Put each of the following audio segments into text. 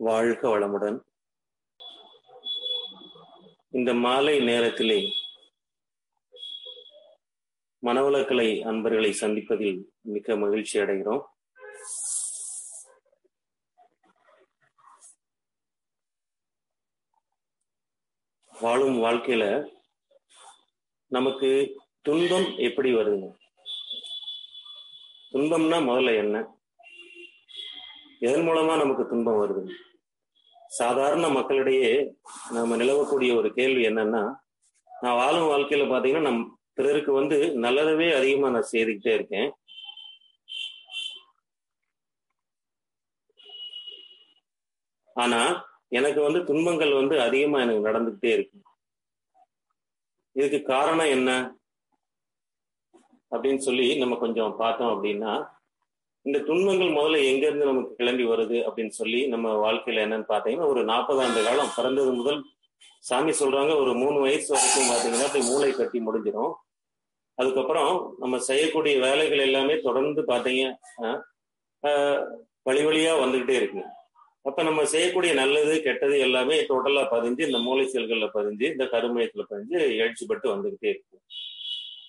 வாழ்க வளமுடன். இந்த மாலை நேரத்திலே மனவளக்கலை அன்பர்களை சந்திப்பதில் மிக்க மகிழ்ச்சி அடைகிறோம். வாழும் வாழ்க்கையில நமக்கு துன்பம் எப்படி வருதுங்க? துன்பம்னா முதல்ல என்ன? எதன் மூலமா நமக்கு துன்பம் வருது? சாதாரண மக்களிடையே நம்ம நிலவக்கூடிய ஒரு கேள்வி என்னன்னா, நான் வாழும் வாழ்க்கையில பாத்தீங்கன்னா பிறருக்கு நல்லதவே அதிகமா நான் செய்துக்கிட்டே இருக்கேன். ஆனா எனக்கு துன்பங்கள் அதிகமா எனக்கு நடந்துகிட்டே இருக்கு. இதுக்கு காரணம் என்ன அப்படின்னு சொல்லி நம்ம கொஞ்சம் பார்த்தோம் அப்படின்னா, இந்த துன்பங்கள் முதல்ல எங்க இருந்து நமக்கு கிளம்பி வருது அப்படின்னு சொல்லி நம்ம வாழ்க்கையில என்னன்னு பாத்தீங்கன்னா, ஒரு 40 ஆண்டு காலம் பிறந்தது முதல் சாமி சொல்றாங்க ஒரு 3 வயசு வரைக்கும் பாத்தீங்கன்னா அப்படி மூளை கட்டி முடிஞ்சிடும். அதுக்கப்புறம் நம்ம செய்யக்கூடிய வேலைகள் எல்லாமே தொடர்ந்து பாத்தீங்க வழி வழியா வந்துகிட்டே இருக்கு. அப்ப நம்ம செய்யக்கூடிய நல்லது கெட்டது எல்லாமே டோட்டலா பதிஞ்சு இந்த மூளை செல்கள்ல பதிஞ்சு இந்த கருமையத்துல பதிஞ்சு எழுச்சிப்பட்டு வந்துகிட்டே இருக்கு.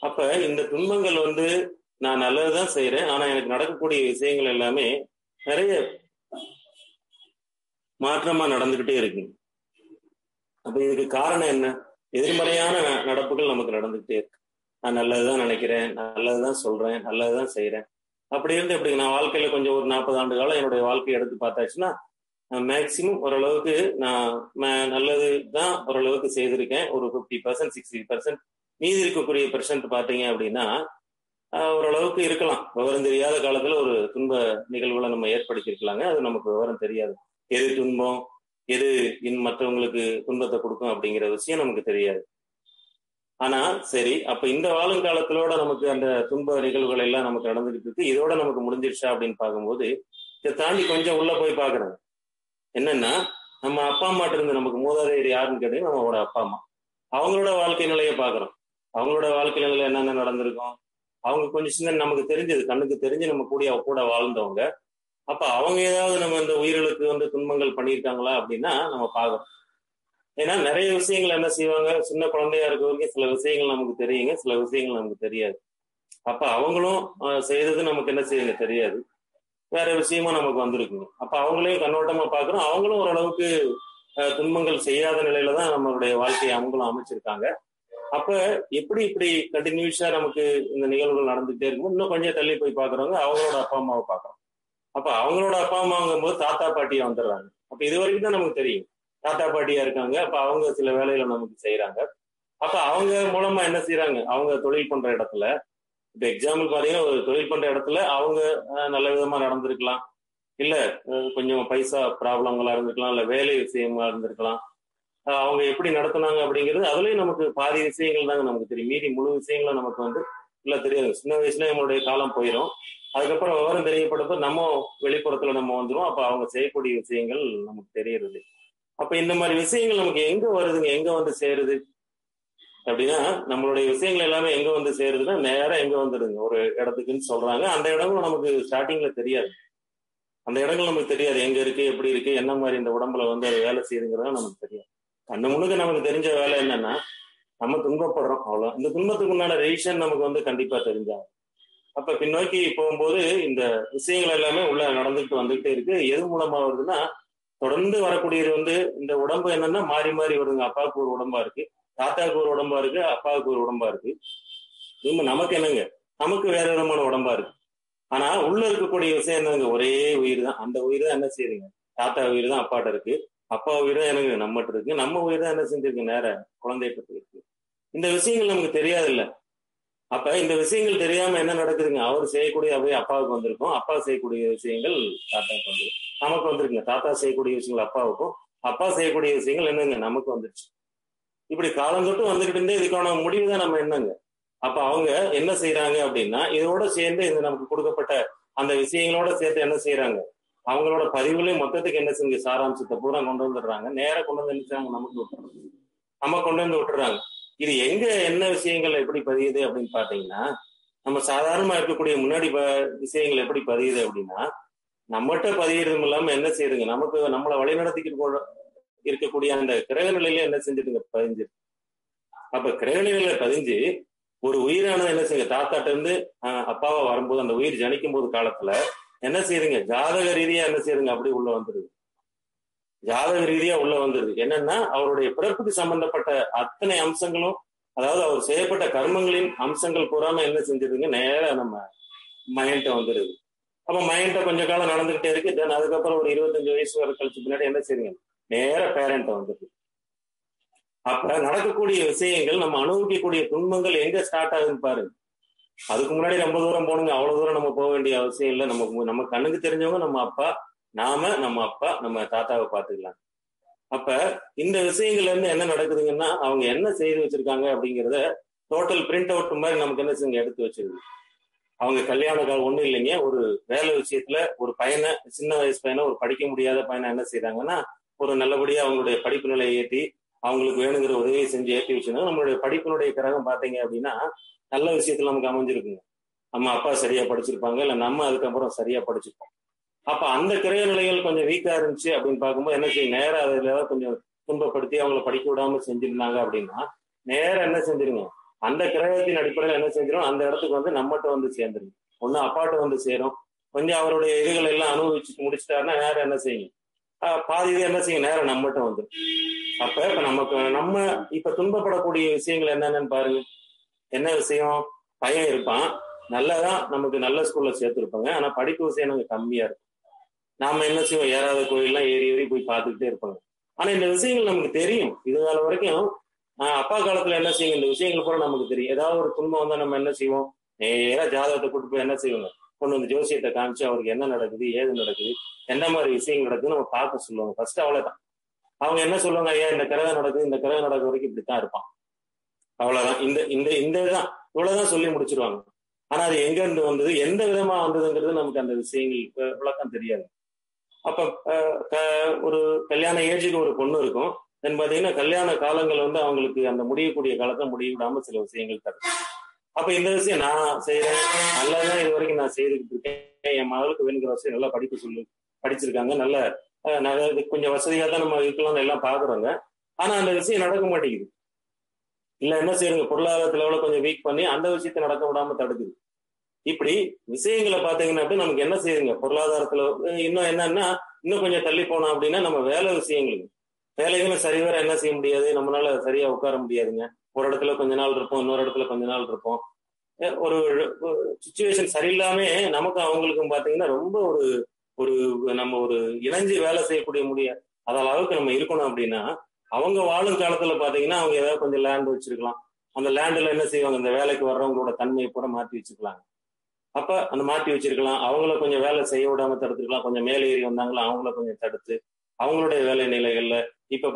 அப்ப இந்த துன்பங்கள் நான் நல்லதுதான் செய்யறேன், ஆனா எனக்கு நடக்கக்கூடிய விஷயங்கள் எல்லாமே நிறைய மாற்றமா நடந்துகிட்டே இருக்கு. அப்ப இதுக்கு காரணம் என்ன? எதிர்மறையான நடப்புகள் நமக்கு நடந்துகிட்டே இருக்கு. நான் நல்லதுதான் நினைக்கிறேன், நல்லதுதான் சொல்றேன், நல்லதுதான் செய்யறேன். அப்படி இருந்து எப்படி நான் வாழ்க்கையில கொஞ்சம் ஒரு 40 ஆண்டு காலம் என்னுடைய வாழ்க்கையை எடுத்து பார்த்தாச்சுன்னா, மேக்சிமம் ஓரளவுக்கு நான் நல்லதுதான் ஓரளவுக்கு செய்திருக்கேன். ஒரு 50% 60%. மீதி இருக்கக்கூடிய பெர்சன்ட் பாத்தீங்க அப்படின்னா ஓரளவுக்கு இருக்கலாம். விவரம் தெரியாத காலத்துல ஒரு துன்ப நிகழ்வுகளை நம்ம ஏற்படுத்தியிருக்கலாங்க. அது நமக்கு விவரம் தெரியாது. எது துன்பம், எது மற்றவங்களுக்கு துன்பத்தை கொடுக்கும் அப்படிங்கிற விஷயம் நமக்கு தெரியாது. ஆனா சரி, அப்ப இந்த வாழும் காலத்திலோட நமக்கு அந்த துன்ப நிகழ்வுகள் எல்லாம் நமக்கு நடந்துகிட்டு இருக்கு. இதோட நமக்கு முடிஞ்சிருச்சா அப்படின்னு பார்க்கும்போது இதை தாண்டி கொஞ்சம் உள்ள போய் பாக்குறோம். என்னன்னா, நம்ம அப்பா அம்மாட்ட இருந்து நமக்கு மூதாதையர் யாருன்னு கேட்டீங்கன்னா நம்மளோட அப்பா அம்மா. அவங்களோட வாழ்க்கை நிலையை பாக்குறோம். அவங்களோட வாழ்க்கை நிலையில என்னென்ன நடந்திருக்கும், அவங்க கொஞ்சம் சின்ன நமக்கு தெரிஞ்சது, கண்ணுக்கு தெரிஞ்சு நம்ம கூட வாழ்ந்தவங்க. அப்ப அவங்க ஏதாவது நம்ம இந்த உயிர்களுக்கு துன்பங்கள் பண்ணியிருக்காங்களா அப்படின்னா நம்ம பார்க்கறோம். ஏன்னா நிறைய விஷயங்கள் என்ன செய்வாங்க, சின்ன குழந்தையா இருக்க வரைக்கும் சில விஷயங்கள் நமக்கு தெரியுங்க, சில விஷயங்கள் நமக்கு தெரியாது. அப்ப அவங்களும் செய்தது நமக்கு என்ன செய்யுங்க தெரியாது, வேற விஷயமா நமக்கு வந்திருக்குங்க. அப்ப அவங்களையும் கண்ணோட்டமா பாக்குறோம். அவங்களும் ஓரளவுக்கு துன்பங்கள் செய்யாத நிலையில தான் நம்மளுடைய வாழ்க்கையை அவங்களும் அமைச்சிருக்காங்க. அப்ப இப்படி கண்டினியூஸா நமக்கு இந்த நிகழ்வுகள் நடந்துகிட்டே இருக்கும். இன்னும் கொஞ்சம் தள்ளி போய் பாக்குறவங்க அவங்களோட அப்பா அம்மாவை பாக்குறோம். அப்ப அவங்களோட அப்பா அம்மாங்கும் போது தாத்தா பாட்டியா வந்துடுறாங்க. அப்ப இது வரைக்கும் தான் நமக்கு தெரியும் தாத்தா பாட்டியா இருக்காங்க. அப்ப அவங்க சில வேலைகளை நமக்கு செய்யறாங்க. அப்ப அவங்க மூலமா என்ன செய்யறாங்க, அவங்க தொழில் பண்ற இடத்துல, இப்ப எக்ஸாம்பிள் பாத்தீங்கன்னா ஒரு தொழில் பண்ற இடத்துல அவங்க நல்ல விதமா நடந்திருக்கலாம், இல்ல கொஞ்சம் பைசா ப்ராப்ளங்களா இருந்திருக்கலாம், இல்ல வேலை விஷயமா இருந்திருக்கலாம். அவங்க எப்படி நடத்தினாங்க அப்படிங்கிறது அதுலயும் நமக்கு பாதி விஷயங்கள் தாங்க நமக்கு தெரியும். மீதி முழு விஷயங்களும் நமக்கு இல்ல தெரியாது. சின்ன வயசுல நம்மளுடைய காலம் போயிடும். அதுக்கப்புறம் விவரம் தெரியப்படப்ப நம்ம வெளிப்புறத்துல நம்ம வந்துடும். அப்ப அவங்க செய்யக்கூடிய விஷயங்கள் நமக்கு தெரியறது. அப்ப இந்த மாதிரி விஷயங்கள் நமக்கு எங்க வருதுங்க, எங்க சேருது அப்படின்னா, நம்மளுடைய விஷயங்கள் எல்லாமே எங்க சேருதுன்னா நேரம் எங்க வந்துடுங்க, ஒரு இடத்துக்குன்னு சொல்றாங்க. அந்த இடங்களும் நமக்கு ஸ்டார்டிங்ல தெரியாது. அந்த இடங்கள் நமக்கு தெரியாது எங்க இருக்கு, எப்படி இருக்கு, என்ன மாதிரி இந்த உடம்புல அது வேலை செய்யுதுங்கிறத நமக்கு தெரியாது. கண்ணு முழுக்க நமக்கு தெரிஞ்ச வேலை என்னன்னா நம்ம துன்பப்படுறோம், அவ்வளவு. இந்த துன்பத்துக்கு உண்டான ரீசன் நமக்கு கண்டிப்பா தெரிஞ்சாங்க. அப்ப பின்னோக்கி போகும்போது இந்த விஷயங்கள் எல்லாமே உள்ள நடந்துட்டு வந்துகிட்டே இருக்கு. எது மூலமா வருதுன்னா, தொடர்ந்து வரக்கூடியது இந்த உடம்பு என்னன்னா மாறி மாறி வருதுங்க. அப்பாவுக்கு ஒரு உடம்பா இருக்கு, தாத்தாவுக்கு ஒரு உடம்பா இருக்கு, அப்பாவுக்கு ஒரு உடம்பா இருக்கு. நமக்கு என்னங்க, நமக்கு வேற விதமான உடம்பா இருக்கு. ஆனா உள்ள இருக்கக்கூடிய விஷயம் என்னங்க, ஒரே உயிர் தான். அந்த உயிர் தான் என்ன செய்யுங்க, தாத்தா உயிர் தான் அப்பாட்ட இருக்கு, அப்பா உயிர் தான் எனக்கு நம்மகிட்ட இருக்கு, நம்ம உயிர் தான் என்ன செஞ்சிருக்கு, நேர குழந்தைகிட்ட இருக்கு. இந்த விஷயங்கள் நமக்கு தெரியாது இல்ல. அப்ப இந்த விஷயங்கள் தெரியாம என்ன நடக்குதுங்க, அவர் செய்யக்கூடிய அவை அப்பாவுக்கு வந்திருக்கும், அப்பா செய்யக்கூடிய விஷயங்கள் தாத்தாவுக்கு வந்துடும், நமக்கு வந்திருக்குங்க. தாத்தா செய்யக்கூடிய விஷயங்கள் அப்பாவுக்கும், அப்பா செய்யக்கூடிய விஷயங்கள் என்னங்க நமக்கு வந்துருச்சு. இப்படி காலம் தொட்டு வந்துகிட்டு இருந்தே இதுக்கான முடிவு தான் நம்ம என்னங்க. அப்ப அவங்க என்ன செய்யறாங்க அப்படின்னா, இதோட சேர்ந்து இந்த நமக்கு கொடுக்கப்பட்ட அந்த விஷயங்களோட சேர்த்து என்ன செய்யறாங்க, அவங்களோட பதிவுலையும் மொத்தத்துக்கு என்ன செஞ்சு சாராம்சத்தை பூரா கொண்டு வந்துடுறாங்க. நேரம் கொண்டு வந்து நினைச்சாங்க நமக்கு விட்டுறாங்க, நம்ம கொண்டு வந்து விட்டுறாங்க. இது எங்க என்ன விஷயங்கள் எப்படி பதியுது அப்படின்னு பாத்தீங்கன்னா, நம்ம சாதாரணமா இருக்கக்கூடிய முன்னாடி விஷயங்கள் எப்படி பதியுது அப்படின்னா, நம்மகிட்ட பதிகிறதும் இல்லாம என்ன செய்யுதுங்க, நமக்கு நம்மளை வழிநடத்திக்கிட்டு இருக்கக்கூடிய அந்த கிரக நிலையில என்ன செஞ்சுதுங்க, பதிஞ்சு. அப்ப கிரக நிலையில பதிஞ்சு ஒரு உயிரானது என்ன செய்யுங்க, தாத்தாட்ட இருந்து அப்பாவா வரும்போது அந்த உயிர் ஜனிக்கும் போது காலத்துல என்ன செய்யுதுங்க, ஜாதக ரீதியா என்ன செய்யுதுங்க, அப்படி உள்ள வந்துருது. ஜாதக ரீதியா உள்ள வந்துருது. என்னன்னா அவருடைய பிறப்புக்கு சம்பந்தப்பட்ட அத்தனை அம்சங்களும், அதாவது அவர் செய்யப்பட்ட கர்மங்களின் அம்சங்கள் பூராம என்ன செஞ்சிருதுங்க, நேரா நம்ம மைண்ட வந்துருது. அப்ப மைண்ட கொஞ்ச காலம் நடந்துகிட்டே இருக்கு. தென் அதுக்கப்புறம் ஒரு 25 வயசு வரை கழிச்சு பின்னாடி என்ன செய்யுங்க, நேர பேரண்ட வந்துருது. அப்ப நடக்கக்கூடிய விஷயங்கள், நம்ம அனுபவிக்கக்கூடிய துன்பங்கள் எங்க ஸ்டார்ட் ஆகுதுன்னு பாருங்க. அதுக்கு முன்னாடி ரொம்ப தூரம் போகணுங்க, அவ்வளவு தூரம் நம்ம போக வேண்டிய அவசியம் இல்லை. நம்ம கண்ணுக்கு தெரிஞ்சவங்க நம்ம அப்பா, நம்ம அப்பா, நம்ம தாத்தாவை பார்த்துக்கலாம். அப்ப இந்த விஷயங்கள்ல இருந்து என்ன நடக்குதுங்கன்னா, அவங்க என்ன செய்து வச்சிருக்காங்க அப்படிங்கிறத டோட்டல் பிரிண்ட் அவுட் மாதிரி நமக்கு என்ன செய்யுங்க, எடுத்து வச்சிருக்கு. அவங்க கல்யாண காலம் ஒண்ணும் இல்லைங்க, ஒரு வேலை விஷயத்துல ஒரு பையனை, சின்ன வயசு பையனை, ஒரு படிக்க முடியாத பையனை என்ன செய்யறாங்கன்னா, ஒரு நல்லபடியா அவங்களுடைய படிப்பு நிலையை ஏற்றி அவங்களுக்கு வேணுங்கிற உதவியை செஞ்சு ஏற்றி வச்சிருந்தாங்க. நம்மளுடைய படிப்பினுடைய கிரகம் பாத்தீங்க அப்படின்னா நல்ல விஷயத்துல நமக்கு அமைஞ்சிருக்குங்க. நம்ம அப்பா சரியா படிச்சிருப்பாங்க, இல்ல நம்ம அதுக்கப்புறம் சரியா படிச்சிருப்போம். அப்ப அந்த கிரக நிலைகள் கொஞ்சம் வீக்கா இருந்துச்சு அப்படின்னு பார்க்கும்போது என்ன செய்யும், நேரம் அதுல கொஞ்சம் துன்பப்படுத்தி அவங்கள படிக்க விடாம செஞ்சிருந்தாங்க அப்படின்னா நேரம் என்ன செஞ்சிருங்க, அந்த கிரகத்தின் அடிப்படையில் என்ன செஞ்சிடும், அந்த இடத்துக்கு வந்து நம்மகிட்ட வந்து சேர்ந்துருங்க. ஒண்ணு அப்பாட்ட வந்து சேரும். கொஞ்சம் அவருடைய இதுகள் எல்லாம் அனுபவிச்சு முடிச்சிட்டாருன்னா நேரம் என்ன செய்யுங்க, பாதி இது என்ன செய்யும், நேரம் நம்மகிட்ட வந்து. அப்ப இப்ப நம்ம இப்ப துன்பப்படக்கூடிய விஷயங்கள் என்னென்னு பாருங்க. என்ன விஷயம், பையன் இருப்பான், நல்லதான் நமக்கு நல்ல ஸ்கூல்ல சேர்த்துருப்பாங்க, ஆனா படிப்பு விஷயம் நமக்கு கம்மியா இருக்கும். நாம என்ன செய்வோம், ஏறாத கோயில்லாம் ஏறி ஏறி போய் பார்த்துக்கிட்டே இருப்பாங்க. ஆனா இந்த விஷயங்கள் நமக்கு தெரியும். இது கால வரைக்கும் அப்பா காலத்துல என்ன செய்யும், இந்த விஷயங்கள் கூட நமக்கு தெரியும். ஏதாவது ஒரு துன்பம் வந்தா நம்ம என்ன செய்வோம், நேரா ஜாதகத்தை கூட்டு போய் என்ன செய்வாங்க, கொண்டு வந்து ஜோசியத்தை காமிச்சு அவருக்கு என்ன நடக்குது, ஏது நடக்குது, எந்த மாதிரி விஷயங்கள் நடக்குதுன்னு நம்ம பார்க்க சொல்லுவாங்க. ஃபர்ஸ்ட் அவ்வளவுதான். அவங்க என்ன சொல்லுவாங்க, ஐயா இந்த கிரகம் நடக்குது, இந்த கிரகம் நடக்கிற வரைக்கும் இப்படித்தான் இருப்பான், அவ்வளவுதான், இந்த இதுதான், இவ்வளவுதான் சொல்லி முடிச்சிருவாங்க. ஆனா அது எங்க இருந்து வந்தது, எந்த விதமா வந்ததுங்கிறது நமக்கு அந்த விஷயங்கள் விளக்கம் தெரியாது. அப்ப ஒரு கல்யாண ஏஜுக்கு ஒரு பொண்ணு இருக்கும். தென் பாத்தீங்கன்னா கல்யாண காலங்கள் வந்து அவங்களுக்கு அந்த முடியக்கூடிய காலத்தை முடிவிடாம சில விஷயங்கள் தரும். அப்ப இந்த விஷயம் நான் செய்யறேன், நல்லாதான் இது வரைக்கும் நான் செய்துக்கிட்டு இருக்கேன், என் மகளுக்கு வேணுங்கிற விஷயம் நல்லா படிச்சிருக்காங்க, நல்ல கொஞ்சம் வசதியா தான் நம்ம இருக்கலாம்னு எல்லாம் பாக்குறோங்க. ஆனா அந்த விஷயம் நடக்க மாட்டேங்குது. இல்ல என்ன செய்யுங்க, பொருளாதார லெவல கொஞ்சம் வீக் பண்ணி அந்த விஷயத்த நடக்க விடாம தடுக்குது. இப்படி விஷயங்களை பாத்தீங்கன்னா அப்படி நமக்கு என்ன செய்யுங்க, பொருளாதாரத்துல இன்னும் என்னன்னா, இன்னும் கொஞ்சம் தள்ளி போனோம் அப்படின்னா நம்ம வேலை விஷயங்களுக்கு, வேலைகளும் சரிவர என்ன செய்ய முடியாது, நம்மளால சரியா உட்கார முடியாதுங்க. ஒரு இடத்துல கொஞ்ச நாள் இருப்போம், இன்னொரு இடத்துல கொஞ்ச நாள் இருப்போம். ஒரு சிச்சுவேஷன் சரியில்லாம நமக்கு அவங்களுக்கும் பாத்தீங்கன்னா ரொம்ப ஒரு நம்ம ஒரு இணைஞ்சு வேலை செய்யக்கூடிய அத அளவுக்கு நம்ம இருக்கணும். அப்படின்னா அவங்க வாழும் காலத்துல பாத்தீங்கன்னா அவங்க ஏதாவது கொஞ்சம் லேண்ட் வச்சிருக்கலாம். அந்த லேண்ட்ல என்ன செய்வாங்க, இந்த வேலைக்கு வர்றவங்களோட தன்மையை கூட மாற்றி வச்சுக்கலாம். அப்ப அந்த மாற்றி வச்சிருக்கலாம். அவங்கள கொஞ்சம் வேலை செய்ய விடாம தடுத்துருக்கலாம். கொஞ்சம் மேலே ஏறி வந்தாங்களா அவங்கள கொஞ்சம் தடுத்து அவங்களுடைய வேலை நிலைகள்ல இப்ப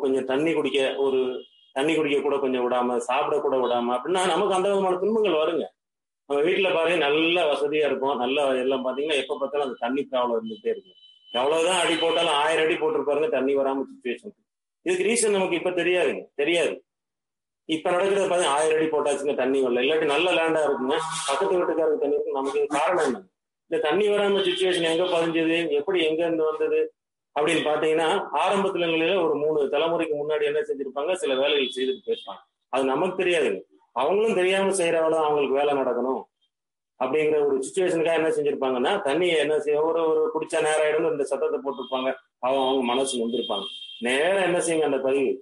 கொஞ்சம் தண்ணி குடிக்க கூட கொஞ்சம் விடாம, சாப்பிட கூட விடாம அப்படின்னா நமக்கு அந்த விதமான துன்பங்கள் வருங்க. நம்ம வீட்டுல பாருங்க நல்ல வசதியா இருக்கும், நல்ல எல்லாம் பாத்தீங்கன்னா எப்ப பார்த்தாலும் அந்த தண்ணி ப்ராப்ளம் இருந்துகிட்டே இருக்கு. எவ்வளவுதான் அடி போட்டாலும் 1000 அடி போட்டிருப்பாருங்க, தண்ணி வராம சுச்சுவேஷன். இதுக்கு ரீசன் நமக்கு இப்ப தெரியாது. இப்ப நடக்கிறது பாத்தீங்கன்னா 1000 அடி போட்டாச்சுங்க, தண்ணி வரல. இல்லாட்டி நல்ல லேண்டா இருக்குங்க, பக்கத்து வீட்டுக்காரருக்கு தண்ணி இருக்கு. நமக்கு காரணம் என்ன, இந்த தண்ணி வராம சுச்சுவேஷன் எங்க பதிஞ்சது, எப்படி எங்க இருந்து வந்தது அப்படின்னு பாத்தீங்கன்னா ஆரம்பத்துல ஒரு 3 தலைமுறைக்கு முன்னாடி என்ன செஞ்சிருப்பாங்க, சில வேலைகள் செய்துட்டு போயிருப்பாங்க. அது நமக்கு தெரியாதுங்க. அவங்களும் தெரியாம செய்யறவள அவங்களுக்கு வேலை நடக்கணும் அப்படிங்கிற ஒரு சுச்சுவேஷனுக்காக என்ன செஞ்சிருப்பாங்கன்னா, தண்ணியை என்ன செய்ய ஒரு குடிச்சா நேரம் ஆயிடும் இந்த சத்தத்தை போட்டிருப்பாங்க. அவங்க மனசு வந்திருப்பாங்க. நேரம் என்ன செய்யுங்க, அந்த பதிவு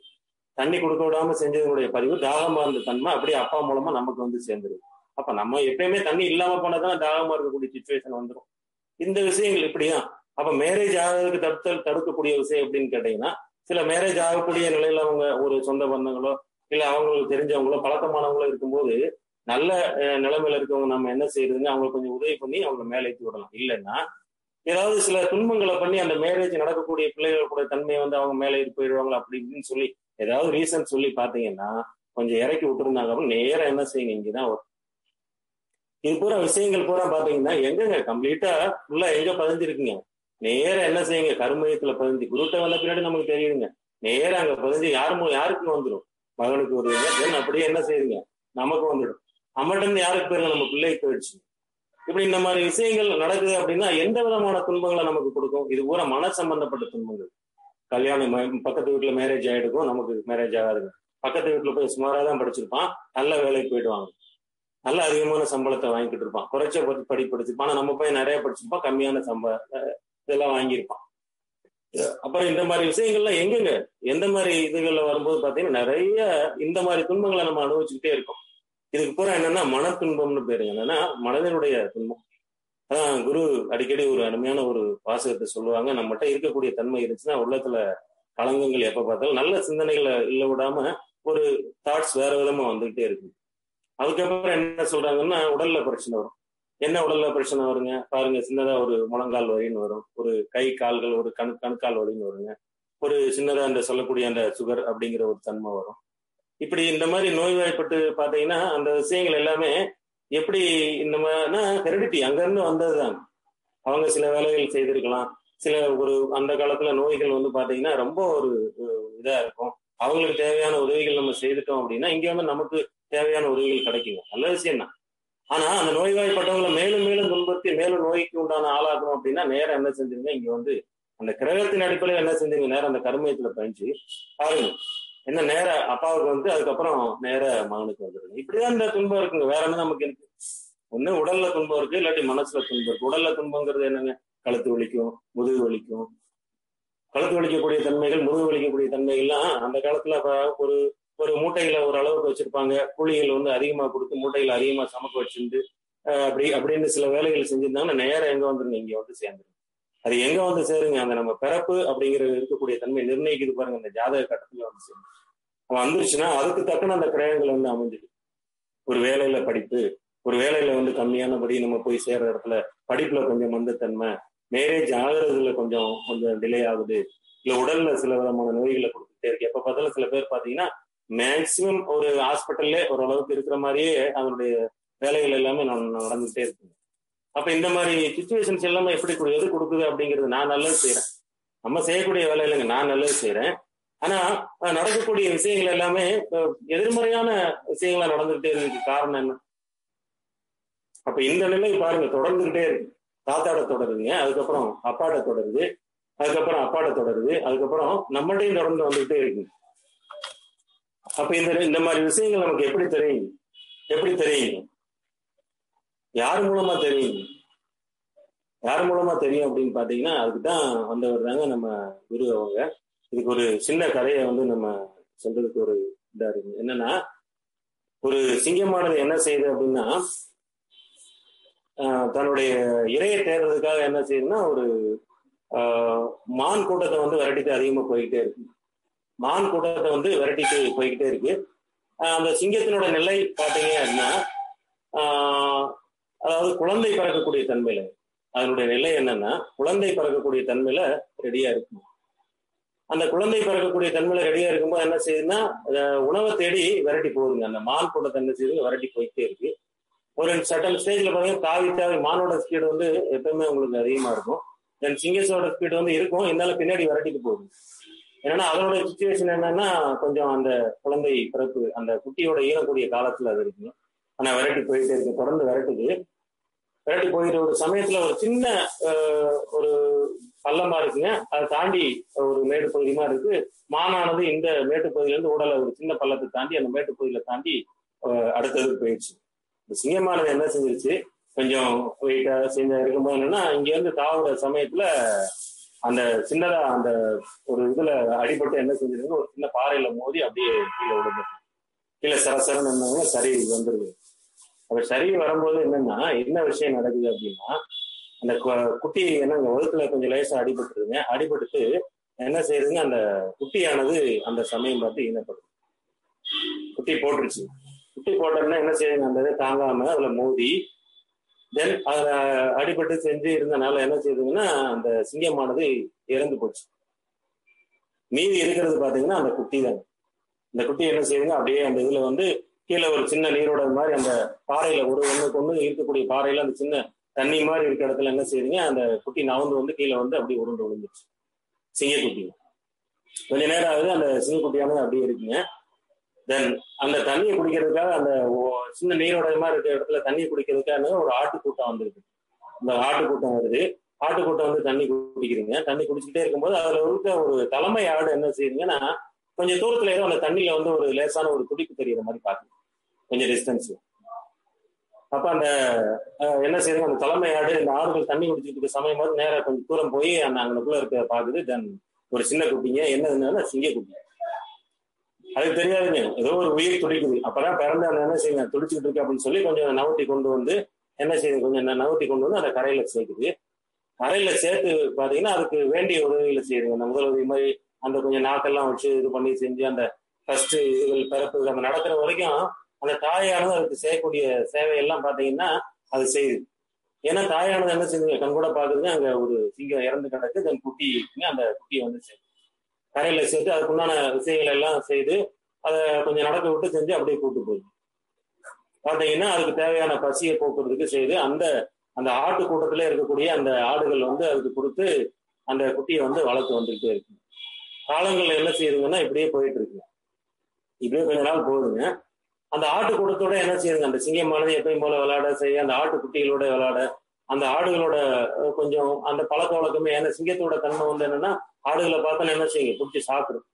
தண்ணி கொடுக்க விடாம செஞ்சதனுடைய பதிவு தாகமா இருந்த தன்மை அப்படியே அப்பா மூலமா நமக்கு வந்து சேர்ந்துருது. அப்ப நம்ம எப்பயுமே தண்ணி இல்லாம போனதான் தாகமா இருக்கக்கூடிய சுச்சுவேஷன் வந்துடும். இந்த விஷயங்கள் இப்படிதான். அப்ப மேரேஜ் ஆகிறதுக்கு தடுக்கக்கூடிய விஷயம் எப்படின்னு கேட்டீங்கன்னா, சில மேரேஜ் ஆகக்கூடிய நிலையில அவங்க ஒரு சொந்த பந்தங்களோ இல்ல அவங்களுக்கு தெரிஞ்சவங்களோ பழக்கமானவங்களோ இருக்கும்போது நல்ல நிலைமையில இருக்கவங்க நம்ம என்ன செய்யறதுங்க, அவங்களுக்கு கொஞ்சம் உதவி பண்ணி அவங்க மேலே ஏற்றி விடலாம். இல்லைன்னா ஏதாவது சில துன்பங்களை பண்ணி அந்த மேரேஜ் நடக்கக்கூடிய பிள்ளைகள் கூட தன்மையை வந்து அவங்க மேலே ஏறி போயிடுவாங்க அப்படின்னு சொல்லி ஏதாவது ரீசன் சொல்லி பாத்தீங்கன்னா கொஞ்சம் இறக்கி விட்டுருந்தாங்க அப்படின்னு நேரம் என்ன செய்யுங்க, இங்கதான் வரும். இது பூரா விஷயங்கள் பூரா பாத்தீங்கன்னா எங்கங்க கம்ப்ளீட்டா ஃபுல்லா எங்க பதிஞ்சிருக்குங்க, நேரம் என்ன செய்யுங்க, கருமையத்துல பதிஞ்சு. குருட்ட வந்த பின்னாடி நமக்கு தெரியுதுங்க, நேரம் அங்க பதிஞ்சு யாருக்கும் வந்துடும். மகனுக்கு ஒரு அப்படியே என்ன செய்யுங்க, நமக்கு வந்துடும். நம்மகிட்ட இருந்து யாருக்கு போயிருங்க, நம்ம பிள்ளைக்கு போயிடுச்சு. இப்படி இந்த மாதிரி விஷயங்கள் நடக்குது அப்படின்னா எந்த விதமான துன்பங்களை நமக்கு கொடுக்கும்? இது பூரா மன சம்பந்தப்பட்ட துன்பங்கள். கல்யாணம் பக்கத்து வீட்டுல மேரேஜ் ஆயிடுக்கும், நமக்கு மேரேஜ் ஆகாதுங்க. பக்கத்து வீட்டுல போய் சுமாரா தான் படிச்சிருப்பான், நல்ல வேலைக்கு போயிடுவாங்க, நல்ல அதிகமான சம்பளத்தை வாங்கிட்டு இருப்பான். குறைச்ச படிச்சிருப்பான். ஆனா நம்ம போய் நிறைய படிச்சிருப்பான், கம்மியான இதெல்லாம் வாங்கியிருப்பான். அப்புறம் இந்த மாதிரி விஷயங்கள்லாம் எங்கெங்க எந்த மாதிரி இதுகள்ல வரும்போது பாத்தீங்கன்னா நிறைய இந்த மாதிரி துன்பங்களை நம்ம அனுபவிச்சுக்கிட்டே இருக்கோம். இதுக்கு பூரா என்னன்னா மன துன்பம்னு பேருங்க. என்னன்னா மனதினுடைய துன்பம். அதான் குரு அடிக்கடி ஒரு அருமையான ஒரு வாசகத்தை சொல்லுவாங்க, நம்மகிட்ட இருக்கக்கூடிய தன்மை இருந்துச்சுன்னா உள்ளத்துல களங்கங்கள் எப்ப பார்த்தாலும் நல்ல சிந்தனைகளை இல்ல விடாம ஒரு தாட்ஸ் வேற விதமா வந்துகிட்டே இருக்கு. அதுக்கப்புறம் என்ன சொல்றாங்கன்னா உடல்ல பிரச்சனை வரும். என்ன உடல்ல பிரச்சனை வருங்க பாருங்க, சின்னதா ஒரு முழங்கால் வலின்னு வரும், ஒரு கை கால்கள் ஒரு கணுக்கால் வலின்னு வருங்க, ஒரு சின்னதா அந்த சொல்லக்கூடிய அந்த சுகர் அப்படிங்கிற ஒரு தன்மை வரும். இப்படி இந்த மாதிரி நோய்வாய்ப்பட்டு பாத்தீங்கன்னா அந்த விஷயங்கள் எல்லாமே எப்படி இந்த மாதிரினா ஹெரிடிட்டி அங்க இருந்து வந்ததுதான். அவங்க சில வேலைகள் செய்திருக்கலாம், சில ஒரு அந்த காலத்துல நோய்கள் வந்து பாத்தீங்கன்னா ரொம்ப ஒரு இதா இருக்கும். அவங்களுக்கு தேவையான உதவிகள் நம்ம செய்துட்டோம் அப்படின்னா இங்க வந்து நமக்கு தேவையான உதவிகள் கிடைக்குங்க, நல்ல விஷயம் தான். ஆனா அந்த நோய்வாய்ப்பட்டவங்களை மேலும் மேலும் துன்புறுத்தி மேலும் நோய்க்கு உண்டான ஆளாகணும் அப்படின்னா நேரம் என்ன செஞ்சீங்க, இங்க வந்து அந்த கிரகத்தின் அடிப்படையில் என்ன செஞ்சீங்க, நேரம் அந்த கர்மயத்துல பயஞ்சு பாருங்க என்ன நேர அப்பாவுக்கு வந்து அதுக்கப்புறம் நேர மகனுக்கு வந்துருங்க. இப்படிதான் இந்த துன்பம் இருக்குங்க, வேற என்ன நமக்கு இருக்கு? ஒண்ணு உடல்ல துன்பம் இருக்கு, இல்லாட்டி மனசுல துன்பம் இருக்கு. உடல்ல துன்பங்கிறது என்னங்க, கழுத்து வலிக்கும், முதுகு வலிக்கும். கழுத்து வலிக்கக்கூடிய தன்மைகள், முதுகு வலிக்கக்கூடிய தன்மைகள்லாம் அந்த காலத்துல ஒரு ஒரு மூட்டைகளை ஒரு அளவுக்கு வச்சிருப்பாங்க, கூலிகள் வந்து அதிகமா கொடுத்து மூட்டைகளை அதிகமா சமக்க வச்சிருந்து அப்படின்னு சில வேலைகள் செஞ்சிருந்தாங்கன்னா நேரம் எங்க வந்துருங்க, இங்க வந்து சேர்ந்துருங்க. அது எங்க வந்து சேருங்க, அந்த நம்ம பிறப்பு அப்படிங்கிற இருக்கக்கூடிய தன்மை நிர்ணயிக்குது பாருங்க, அந்த ஜாதக கட்டத்துல வந்து சேரும். அவன் வந்துருச்சுன்னா அதுக்கு தக்கன அந்த கிரகங்கள் வந்து அமைஞ்சிடு. ஒரு வேலையில படிப்பு, ஒரு வேலையில வந்து கம்மியானபடி நம்ம போய் சேர்ற இடத்துல படிப்புல கொஞ்சம் மந்தத்தன்மை, மேரேஜ் ஆகுறதுல கொஞ்சம் கொஞ்சம் டிலே ஆகுது, இல்ல உடல்ல சில விதமான நோய்களை கொடுத்துட்டே இருக்கு. எப்ப பார்த்தாலும் சில பேர் பாத்தீங்கன்னா மேக்சிமம் ஒரு ஹாஸ்பிட்டல்ல ஓரளவுக்கு இருக்கிற மாதிரியே அவனுடைய வேலைகள் எல்லாமே நடந்துகிட்டே இருக்கு. அப்ப இந்த மாதிரி சிச்சுவேஷன்ஸ் எல்லாமே எப்படி எது கொடுக்குது அப்படிங்கிறது, நான் நல்லது செய்யறேன், நம்ம செய்யக்கூடிய வேலையிலங்க நான் நல்லது செய்யறேன், ஆனா நடக்கக்கூடிய விஷயங்கள் எல்லாமே எதிர்மறையான விஷயங்களா நடந்துகிட்டே இருக்கு. காரணம் என்ன? அப்ப இந்த நிலை பாருங்க தொடர்ந்துகிட்டே இருக்கு. தாத்தாட தொடருங்க, அதுக்கப்புறம் அப்பாட்ட தொடருது, அதுக்கப்புறம் அப்பாட்ட தொடருது, அதுக்கப்புறம் நம்மகிட்டையும் தொடர்ந்து வந்துகிட்டே இருக்கு. அப்ப இந்த மாதிரி விஷயங்கள் நமக்கு எப்படி தெரியும்? யார் மூலமா தெரியும்? யார் மூலமா தெரியும் அப்படின்னு பாத்தீங்கன்னா அதுக்குதான் வந்தவர் தாங்க நம்ம குரு அவங்க. இதுக்கு ஒரு சின்ன கதையை வந்து நம்ம சொல்றதுக்கு ஒரு இதா இருக்கு. என்னன்னா, ஒரு சிங்கமானது என்ன செய்யுது அப்படின்னா தன்னுடைய இரையை தேடுறதுக்காக என்ன செய்யுதுன்னா ஒரு மான் கூட்டத்தை வந்து விரட்டிட்டு அதிகமா போய்கிட்டே இருக்கு. மான் கூட்டத்தை வந்து விரட்டிட்டு போய்கிட்டே இருக்கு. அந்த சிங்கத்தினோட நிலை பார்த்தீங்க அப்படின்னா அதாவது குழந்தை பிறக்கக்கூடிய தன்மையில, அதனுடைய நிலை என்னன்னா குழந்தை பிறக்கக்கூடிய தன்மையில ரெடியா இருக்கும். அந்த குழந்தை பிறக்கக்கூடிய தன்மையில ரெடியா இருக்கும்போது என்ன செய்யுதுன்னா உணவை தேடி விரட்டி போகுதுங்க. அந்த மான் கூட்டத்தை என்ன செய்யுது, விரட்டி போயிட்டே இருக்கு. ஒரு சட்டன் ஸ்டேஜ்ல பாத்தீங்கன்னா தாவி மானோட ஸ்பீடு வந்து எப்பவுமே உங்களுக்கு அதிகமா இருக்கும், தென் சிங்கஸோட ஸ்பீடு வந்து இருக்கும், இருந்தாலும் பின்னாடி விரட்டிட்டு போகுது. ஏன்னா அதோட சிச்சுவேஷன் என்னன்னா கொஞ்சம் அந்த குழந்தை பிறப்பு அந்த குட்டியோட ஈரக்கூடிய காலத்துல அது இருக்குங்க. ஆனா விரட்டி போயிட்டே இருக்கு, தொடர்ந்து விரட்டி போயிட்டு ஒரு சமயத்துல ஒரு சின்ன ஒரு பள்ளமா இருக்குங்க, அதை தாண்டி ஒரு மேட்டு பகுதியுமா இருக்கு. மானானது இந்த மேட்டு பகுதியில இருந்து உடலை ஒரு சின்ன பள்ளத்தை தாண்டி அந்த மேட்டு பகுதியில தாண்டி அடுத்தது போயிடுச்சு. இந்த சிங்கமானது என்ன செஞ்சிருச்சு, கொஞ்சம் வெயிட்டா செஞ்சா இருக்கும்போது என்னன்னா இங்க இருந்து தாவுற சமயத்துல அந்த சின்னதா அந்த ஒரு இதுல அடிபட்டு என்ன செஞ்சிருக்கு, ஒரு சின்ன பாறையில மோதி அப்படியே கீழே விழுந்து கீழே சரசரன்னு என்னங்க சரி வந்துருது. அப்ப சரி வரும்போது என்னன்னா என்ன விஷயம் நடக்குது அப்படின்னா அந்த குட்டி என்னங்க வகுத்துல கொஞ்சம் லேசா அடிபட்டுருங்க. அடிபட்டுட்டு என்ன செய்யுதுங்க, அந்த குட்டியானது அந்த சமயம் பார்த்து ஈனப்படுது. குட்டி போட்டுருச்சு. குட்டி போட்டோம்னா என்ன செய்யுங்க, அந்த இதை தாங்காம அதுல மோதி தென் அதுல அடிபட்டு செஞ்சு இருந்தனால என்ன செய்யுதுங்கன்னா அந்த சிங்கமானது இறந்து போச்சு. மீதி இருக்கிறது பாத்தீங்கன்னா அந்த குட்டி தாங்க. இந்த குட்டி என்ன செய்யுதுங்க, அப்படியே அந்த இதுல வந்து கீழே ஒரு சின்ன நீரோட மாதிரி அந்த பாறையில ஒரு ஒண்ணு இருக்கக்கூடிய பாறையில அந்த சின்ன தண்ணி மாதிரி இருக்கிற இடத்துல என்ன செய்யுதுங்க, அந்த குட்டி நவந்து வந்து கீழே வந்து அப்படியே உருண்டு விழுந்துச்சு. சிங்கக்குட்டி கொஞ்ச நேரம் ஆகுது, அந்த சிங்கக்குட்டியானது அப்படியே இருக்குங்க. தென் அந்த தண்ணியை குடிக்கிறதுக்காக அந்த சின்ன நீரோட மாதிரி இருக்கிற இடத்துல தண்ணியை குடிக்கிறதுக்காக ஒரு ஆட்டுக்கூட்டம் வந்துருக்கு. இந்த ஆட்டுக்கூட்டம் வருது. ஆட்டுக்கூட்டம் வந்து தண்ணி குடிக்கிறீங்க. தண்ணி குடிச்சுக்கிட்டே இருக்கும்போது அதுல இருக்க ஒரு தலைமை ஆடு என்ன செய்யுங்கன்னா, கொஞ்சம் தூரத்துல ஏதோ அந்த தண்ணியில வந்து ஒரு லேசான ஒரு துடிப்பு தெரியுற மாதிரி பாக்குது, கொஞ்சம் டிஸ்டன்ஸ்ல. அப்ப அந்த என்ன செய்யுங்க, அந்த தலைமை ஆடு இந்த ஆடுகள் தண்ணி குடிச்சிட்டு இருக்க சமயம் போது நேரம் கொஞ்சம் தூரம் போய் அந்த அங்கனுக்குள்ள இருக்க பாக்குது. தென் ஒரு சின்ன குட்டிங்க என்னதுன்னா சிங்க குட்டி. அதுக்கு தெரியாதுங்க, ஏதோ ஒரு உயிர் துடிக்குது. அப்பதான் பிறந்து அந்த என்ன செய்யுங்க துடிச்சுட்டு இருக்கு அப்படின்னு சொல்லி கொஞ்சம் நவுத்தி கொண்டு வந்து என்ன செய்யுது, கொஞ்சம் நவுத்தி கொண்டு வந்து அந்த கரையில சேர்க்குது. கரையில சேர்த்து பாத்தீங்கன்னா அதுக்கு வேண்டிய உதவிகளை செய்யுதுங்க. அந்த முதல் உதவி மாதிரி அந்த கொஞ்சம் நாக்கெல்லாம் வச்சு இது பண்ணி செஞ்சு அந்த ஃபர்ஸ்ட் இதுகள் பிறப்பு அந்த நடக்கிற வரைக்கும் அந்த தாயானது அதுக்கு செய்யக்கூடிய சேவையெல்லாம் பாத்தீங்கன்னா அது செய்யுது. ஏன்னா தாயானது என்ன செஞ்சுங்க, கண் கூட பாக்குறதுங்க அங்க ஒரு சிங்கம் இறந்து கிடக்கு. தென் குட்டி அந்த குட்டியை வந்து சேர்த்து கரையில சேர்த்து அதுக்குண்டான விஷயங்கள் எல்லாம் செய்து அதை கொஞ்சம் நடக்க விட்டு செஞ்சு அப்படியே கூட்டு போகுது. பாத்தீங்கன்னா அதுக்கு தேவையான பசியை போக்குறதுக்கு செய்து அந்த அந்த ஆட்டு கூட்டத்திலே இருக்கக்கூடிய அந்த ஆடுகள் வந்து அதுக்கு கொடுத்து அந்த குட்டியை வந்து வளர்த்து வந்துகிட்டே இருக்கு. காலங்கள் என்ன செய்யுதுங்கன்னா இப்படியே போயிட்டு இருக்கு. இப்படியே கொஞ்ச நாள் போகுதுங்க. அந்த ஆட்டு கூட்டத்தோட என்ன செய்யுதுங்க, அந்த சிங்கமானது எப்பயும் போல விளையாட செய்ய, அந்த ஆட்டு குட்டிகளோட விளையாட, அந்த ஆடுகளோட கொஞ்சம் அந்த பழக்க வழக்கமே. ஏன்னா சிங்கத்தோட தன்மை வந்து என்னன்னா ஆடுகளை பார்த்தா என்ன செய்யுங்க பிடிச்சி சாப்பிடும்,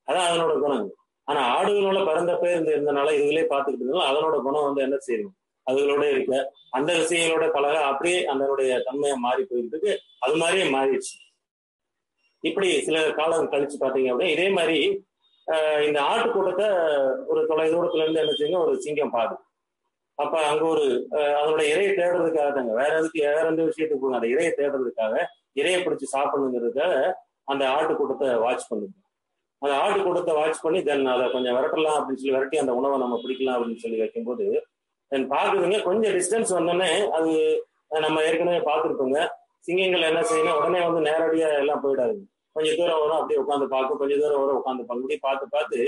அதான் அதனோட குணம். ஆனா ஆடுகளோட பிறந்த பேர் இருந்ததுனால இதுகளே பார்த்துக்கிட்டு இருந்தாலும் அதனோட குணம் வந்து என்ன செய்யுங்க அதுகளோட இருக்க அந்த விஷயங்களோட பழக அப்படியே அதனுடைய தன்மையை மாறி போயிருக்கு. அது மாதிரியே மாறிடுச்சு. இப்படி சில காலம் கழிச்சு பாத்தீங்க அப்படின்னா இதே மாதிரி இந்த ஆட்டுக்கூட்டத்தை ஒரு தொலை தூரத்துல இருந்து என்ன செய்யுங்க ஒரு சிங்கம் பாக்குது. அப்ப அங்க ஒரு அதோட இறையை தேடுறதுக்காக தாங்க, வேற எதுக்கு வேற எந்த விஷயத்துக்கு போங்க, அந்த இறையை தேடுறதுக்காக இறையை பிடிச்சி சாப்பிடணுங்கிறதுக்காக அந்த ஆட்டுக்கூட்டத்தை வாட்ச் பண்ணுது. அந்த ஆட்டுக்கூட்டத்தை வாட்ச் பண்ணி தென் அதை கொஞ்சம் விரட்டலாம் அப்படின்னு சொல்லி விரட்டி அந்த உணவை நம்ம பிடிக்கலாம் அப்படின்னு சொல்லி வைக்கும்போது தென் பாக்குதுங்க. கொஞ்சம் டிஸ்டன்ஸ் வந்தோடனே அது நம்ம ஏற்கனவே பார்த்துருக்கோங்க, சிங்கங்கள் என்ன செய்யணும் உடனே வந்து நேரடியா எல்லாம் போயிடாதுங்க. கொஞ்சம் தூரம் வரும் அப்படியே உட்காந்து பார்க்கும், கொஞ்சம் தூரம் வரும் உட்காந்து பார்க்கும். இப்படி பார்த்து பார்த்து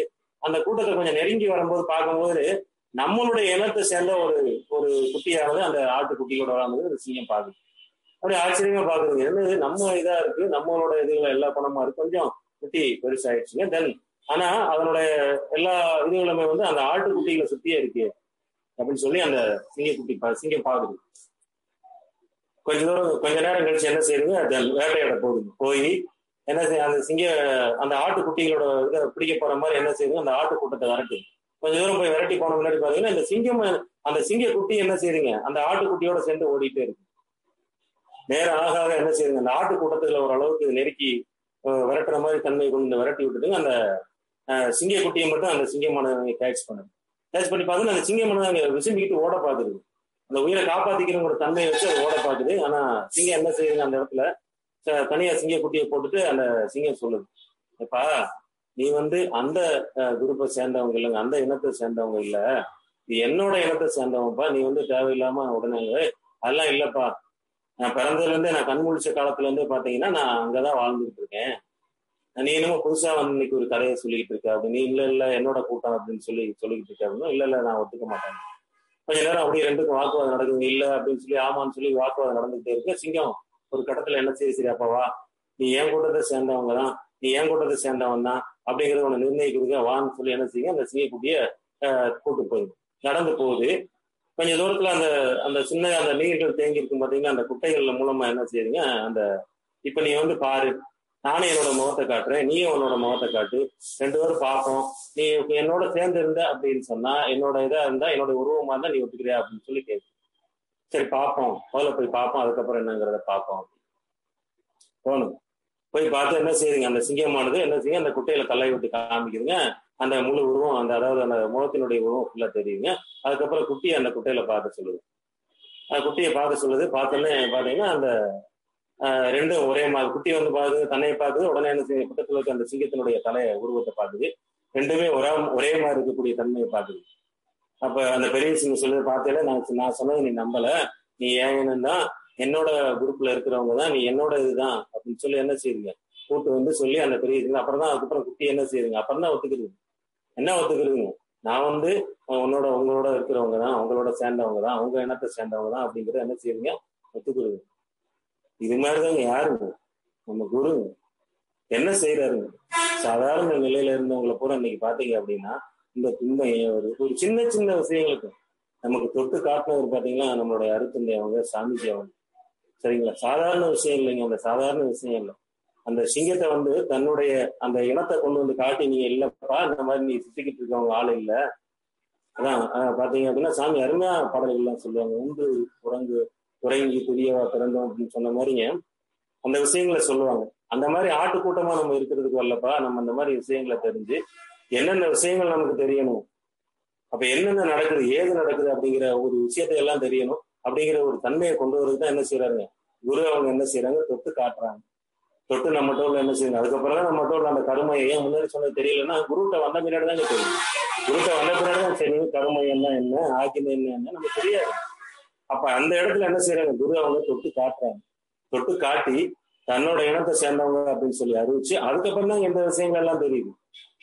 அந்த கூட்டத்தை கொஞ்சம் நெருங்கி வரும்போது பார்க்கும்போது நம்மளுடைய இனத்தை சேர்ந்த ஒரு ஒரு குட்டியானது அந்த ஆட்டு குட்டியோட வராமல் ஒரு சிங்கம் பாக்குது. அப்படி ஆச்சரியமா பாக்குறீங்க, என்னது நம்ம இதா இருக்கு, நம்மளோட இதுல எல்லா பணமா இருக்கு, கொஞ்சம் குட்டி பெருசாயிடுச்சுங்க. தென் ஆனா அதனுடைய எல்லா இதுகளுமே வந்து அந்த ஆட்டு குட்டிகளை சுத்தியே இருக்கு அப்படின்னு சொல்லி அந்த சிங்கம் பாக்குது. கொஞ்ச நேரம் கழிச்சு என்ன செய்யுதுங்க, வேட்டையாட போகுது. போய் என்ன செய்ய அந்த அந்த ஆட்டு குட்டிகளோட இதை பிடிக்க போற மாதிரி என்ன செய்யுது, அந்த ஆட்டு கூட்டத்தை விரட்டு. கொஞ்ச தூரம் போய் விரட்டி போன முன்னாடி பாத்தீங்கன்னா இந்த சிங்கம் அந்த சிங்க குட்டி என்ன செய்யுங்க அந்த ஆட்டுக்குட்டியோட சேர்ந்து ஓடிட்டே இருக்கு. நேரம் ஆக ஆக என்ன செய்யுங்க அந்த ஆட்டு கூட்டத்துல ஓரளவுக்கு நெருக்கி விரட்டுற மாதிரி தன்மை கொண்டு விரட்டி விட்டுட்டுங்க அந்த சிங்க குட்டியை மட்டும் அந்த சிங்கமானது கேட்ச் பண்ணுது. கேட்ச் பண்ணி பார்த்தீங்கன்னா அந்த சிங்கமானது அங்க விசும்பிக்கிட்டு ஓட பாக்குது. அந்த உயிரை காப்பாத்திக்கிறவங்களோட தன்மையை வச்சு அது ஓட பாக்குது. ஆனா சிங்கம் என்ன செய்யுங்க அந்த இடத்துல தனியா சிங்க குட்டியை போட்டுட்டு அந்த சிங்கம் சொல்லுது, எப்பா நீ வந்து அந்த குரூப்பை சேர்ந்தவங்க இல்லைங்க, அந்த இனத்தை சேர்ந்தவங்க இல்ல, நீ என்னோட இனத்தை சேர்ந்தவங்கப்பா, நீ வந்து தேவையில்லாம உடனே அதெல்லாம் இல்லப்பா, நான் பிறந்ததுல இருந்தே நான் கண் முழிச்ச காலத்துல இருந்தே பாத்தீங்கன்னா நான் அங்கதான் வாழ்ந்துட்டு இருக்கேன், நீ என்னமோ புதுசா வந்து இன்னைக்கு ஒரு கதையை சொல்லிக்கிட்டு இருக்க அப்படி, நீ இல்ல என்னோட கூட்டம் அப்படின்னு சொல்லிக்கிட்டு இருக்க அப்படின்னா இல்ல நான் ஒத்துக்க மாட்டேன். கொஞ்ச நேரம் அப்படியே ரெண்டுக்கும் வாக்குவாதம் நடக்குது. இல்ல அப்படின்னு சொல்லி ஆமான்னு சொல்லி வாக்குவாதம் நடந்துகிட்டே இருக்கு. சிங்கம் ஒரு கட்டத்துல என்ன செய்ய, சரி அப்பாவா நீ என் கூட்டத்தை சேர்ந்தவங்க தான், நீ என் கூட்டத்தை சேர்ந்தவன் தான் அப்படிங்கறத உன்னை நிர்ணயிக்கிறதுக்கு வான்னு சொல்லி என்ன செய்யுங்க அந்த சிங்கக்குட்டிய கூட்டு போகுது. நடந்து போகுது. கொஞ்சம் தூரத்துல அந்த அந்த சின்ன அந்த நீர்கள் தேங்கி இருக்கும் பாத்தீங்கன்னா அந்த குட்டைகள் மூலமா என்ன செய்யுங்க அந்த இப்ப நீ வந்து பாரு, நானும் என்னோட முகத்தை காட்டுறேன், நீயும் உன்னோட முகத்தை காட்டு, ரெண்டு பேரும் பார்ப்போம், நீ என்னோட சேர்ந்து இருந்த அப்படின்னு சொன்னா என்னோட இதா இருந்தா என்னோட உருவமா இருந்தா நீ ஒத்துக்கிறியா அப்படின்னு சொல்லி கேட்கு. சரி பார்ப்போம், முதல்ல போய் பார்ப்போம், அதுக்கப்புறம் என்னங்கிறத பார்ப்போம் போகணும். போய் பார்த்து என்ன செய்யுங்க அந்த சிங்கமானது என்ன செய்யுங்க அந்த குட்டையில தலை விட்டு காமிக்குதுங்க. அந்த முழு உருவம் அந்த அதாவது அந்த முகத்தினுடைய உருவம் ஃபுல்லா தெரியுங்க. அதுக்கப்புறம் குட்டியை அந்த குட்டையில பார்க்க சொல்லுது. அந்த குட்டியை பார்க்க சொல்லுது. பார்த்தோன்னே பாத்தீங்கன்னா அந்த ரெண்டும் ஒரே மாதிரி, குட்டி வந்து பாக்குது தன்னையை பார்க்குது, உடனே என்ன செய்யுங்க குட்டத்துல இருக்க அந்த சிங்கத்தினுடைய தலைய உருவத்தை பார்க்குது. ரெண்டுமே ஒரே மாதிரி இருக்கக்கூடிய தன்மையை பார்க்குது. அப்ப அந்த பெரிய சிங்கம் சொல்லுது, பார்த்தேல நான் சொன்னது நீ நம்பல, நீ ஏன் தான் என்னோட குரூப்ல இருக்கிறவங்க தான், நீ என்னோட இதுதான் அப்படின்னு சொல்லி என்ன செய்யுங்க கூட்டு வந்து சொல்லி அந்த பெரிய சிங்கம் அப்புறம் தான் அதுக்கப்புறம் குட்டி என்ன செய்யுங்க அப்புறம் தான் ஒத்துக்குது. என்ன ஒத்துக்குறதுங்க, நான் வந்து உங்களோட இருக்கிறவங்க தான், உங்களோட சேர்ந்தவங்க தான், உங்க இனத்தை சேர்ந்தவங்க தான் அப்படிங்கறத என்ன செய்யுங்க ஒத்துக்குறது. இது மாதிரிதாங்க யாருங்க நம்ம குருங்க என்ன செய்யறாருங்க. சாதாரண நிலையில இருந்தவங்களை பூரா இன்னைக்கு பாத்தீங்க அப்படின்னா இந்த துன்பம் ஏன் வருது? ஒரு சின்ன சின்ன விஷயங்களுக்கு நமக்கு தொட்டு காட்டினவர் பாத்தீங்கன்னா நம்மளுடைய அருத்தந்தை அவங்க, சாமிஜி அவங்க. சரிங்களா? சாதாரண விஷயம் இல்லைங்க, அந்த சாதாரண விஷயம் இல்லை. அந்த சிங்கத்தை வந்து தன்னுடைய அந்த இனத்தை கொண்டு வந்து காட்டி, நீங்க இல்லப்பா இந்த மாதிரி நீ சுத்திக்கிட்டு இருக்கவங்க ஆள் இல்லை. அதான் பாத்தீங்க அப்படின்னா சாமி அருமையா பாடல்கள்லாம் சொல்லுவாங்க. உண்டு உறங்கு உறங்கி புதியவா பிறந்தோம் அப்படின்னு சொன்ன மாதிரிங்க அந்த விஷயங்களை சொல்லுவாங்க. அந்த மாதிரி ஆட்டுக்கூட்டமா நம்ம இருக்கிறதுக்கு வரலப்பா, நம்ம அந்த மாதிரி விஷயங்களை தெரிஞ்சு என்னென்ன விஷயங்கள் நமக்கு தெரியணும், அப்ப என்னென்ன நடக்குது, ஏது நடக்குது அப்படிங்கிற ஒரு விஷயத்தை எல்லாம் தெரியணும் அப்படிங்கிற ஒரு தன்மையை கொண்டு வரதுக்கு தான் என்ன செய்யறாங்க குரு. அவங்க என்ன செய்யறாங்க, தொட்டு காட்டுறாங்க. தொட்டு நம்ம டோர்ல என்ன செய்யணும், அதுக்கப்புறம் தான் நம்ம டோர்ல அந்த கருமையை ஏன் முன்னாடி சொன்னது தெரியலன்னா குருட்ட வந்த பின்னாடி தாங்க தெரியும். குருட்ட வந்த பின்னாடி தான் தெரியும் கருமை என்ன ஆக்கின என்ன நமக்கு தெரியாது. அப்ப அந்த இடத்துல என்ன செய்யறாங்க, குரு அவங்க தொட்டு காட்டுறாங்க. தொட்டு காட்டி தன்னோட இனத்தை சேர்ந்தவங்க அப்படின்னு சொல்லி அறிவிச்சு அதுக்கப்புறம் தான் எந்த விஷயங்கள் எல்லாம் தெரியுது.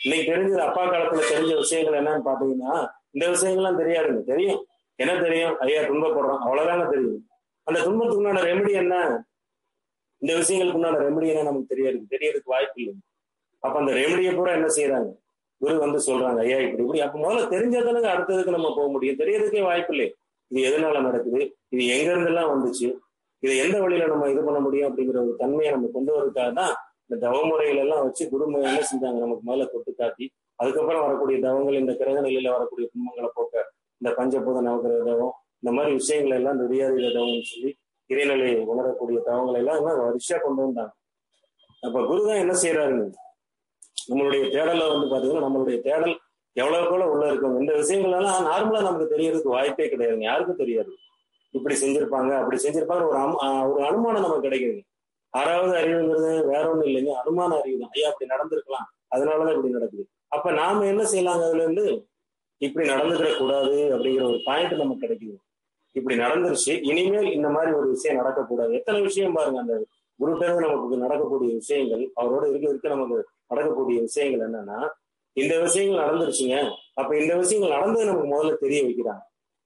இன்னைக்கு தெரிஞ்சது அப்பா காலத்துல தெரிஞ்ச விஷயங்கள் என்னன்னு பாத்தீங்கன்னா இந்த விஷயங்கள்லாம் தெரியாதுங்க. தெரியும் என்ன தெரியும், ஐயா துன்பப்படுறோம் அவ்வளவுதாங்க தெரியும். அந்த துன்பத்துக்கு உண்டான ரெமெடி என்ன, இந்த விஷயங்களுக்கு உண்டான ரெமெடி என்ன நமக்கு தெரியறதுக்கு வாய்ப்பு இல்லை. அப்ப அந்த ரெமெடியை பூரா என்ன செய்யறாங்க, குரு வந்து சொல்றாங்க ஐயா இப்படி இப்படி. அப்ப முதல்ல தெரிஞ்சதுன்னு அடுத்ததுக்கு நம்ம போக முடியும். தெரியறதுக்கே வாய்ப்பு இல்லை. இது எதனால நடக்குது, இது எங்க இருந்து எல்லாம் வந்துச்சு, இதை எந்த வழியில நம்ம இது பண்ண முடியும் அப்படிங்கிற ஒரு தன்மையை நம்ம கொண்டு வரதுக்காக தான் இந்த தவமுறைகள் எல்லாம் வச்சு குருமுறை என்ன செஞ்சாங்க, நமக்கு முதல்ல தொட்டு காட்டி அதுக்கப்புறம் வரக்கூடிய தவங்கள், இந்த கிரக நிலையில வரக்கூடிய துன்பங்களை போக்க இந்த பஞ்சபூத நவகிரக தவம், இந்த மாதிரி விஷயங்களை எல்லாம் நெறியாதிக தவம்னு சொல்லி இறைநிலையை உணரக்கூடிய தவங்களை எல்லாம் வரிசையா கொண்டு வந்தாங்க. அப்ப குருதான் என்ன செய்யறாருன்னு நம்மளுடைய தேடலை வந்து பாத்தீங்கன்னா நம்மளுடைய தேடல் எவ்வளவு கூட உள்ள இருக்கும். இந்த விஷயங்கள் எல்லாம் நார்மலா நமக்கு தெரியறதுக்கு வாய்ப்பே கிடையாதுங்க. யாருக்கும் தெரியாது. இப்படி செஞ்சிருப்பாங்க அப்படி செஞ்சிருப்பாங்க ஒரு அனுமானம் நமக்கு கிடைக்குது. ஆறாவது அறிவுங்கிறது வேற ஒண்ணும் இல்லைங்க, அனுமான அறிவு தான். ஐயா அப்படி நடந்திருக்கலாம், அதனாலதான் இப்படி நடக்குது. அப்ப நாம என்ன செய்யலாங்க, அதுல இருந்து இப்படி நடந்துக்கிற கூடாது அப்படிங்கிற ஒரு பாயிண்ட் நமக்கு கிடைக்குது. இப்படி நடந்துருச்சு, இனிமேல் இந்த மாதிரி ஒரு விஷயம் நடக்கக்கூடாது. எத்தனை விஷயம் பாருங்க, அந்த குருட்டேருந்து நமக்கு நடக்கக்கூடிய விஷயங்கள், அவரோட இருக்க நமக்கு நடக்கக்கூடிய விஷயங்கள் என்னன்னா, இந்த விஷயங்கள் நடந்துருச்சுங்க, அப்ப இந்த விஷயங்கள் நடந்தது நமக்கு முதல்ல தெரிய வைக்கிறாங்க.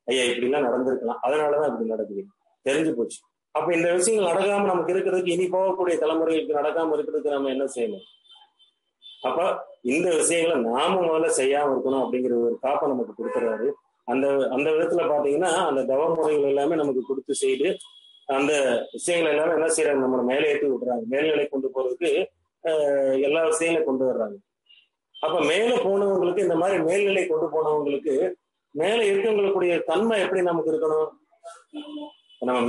ஐயா இப்படி எல்லாம் நடந்திருக்கலாம், அதனாலதான் இப்படி நடக்குது, தெரிஞ்சு போச்சு. அப்ப இந்த விஷயங்கள் நடக்காம நமக்கு இருக்கிறதுக்கு, இனி போகக்கூடிய தலைமுறைகளுக்கு நடக்காம இருக்கிறதுக்கு நம்ம என்ன செய்யணும், அப்ப இந்த விஷயங்களை நாம முதல்ல செய்யாம இருக்கணும் அப்படிங்கிற ஒரு காப்பை நமக்கு கொடுத்துறாரு. அந்த அந்த விதத்துல பாத்தீங்கன்னா அந்த தவ முறைகள் எல்லாமே நமக்கு கொடுத்து செய்து அந்த விஷயங்கள் எல்லாமே என்ன செய்யறாங்க, நம்மளை மேலே ஏற்றி விடுறாங்க. மேல்நிலை கொண்டு போறதுக்கு எல்லா விஷயங்களையும் கொண்டு வர்றாங்க. அப்ப மேல போனவங்களுக்கு, இந்த மாதிரி மேல்நிலை கொண்டு போனவங்களுக்கு மேல இருக்கவங்களுக்குடைய தன்மை எப்படி நமக்கு இருக்கணும், நம்ம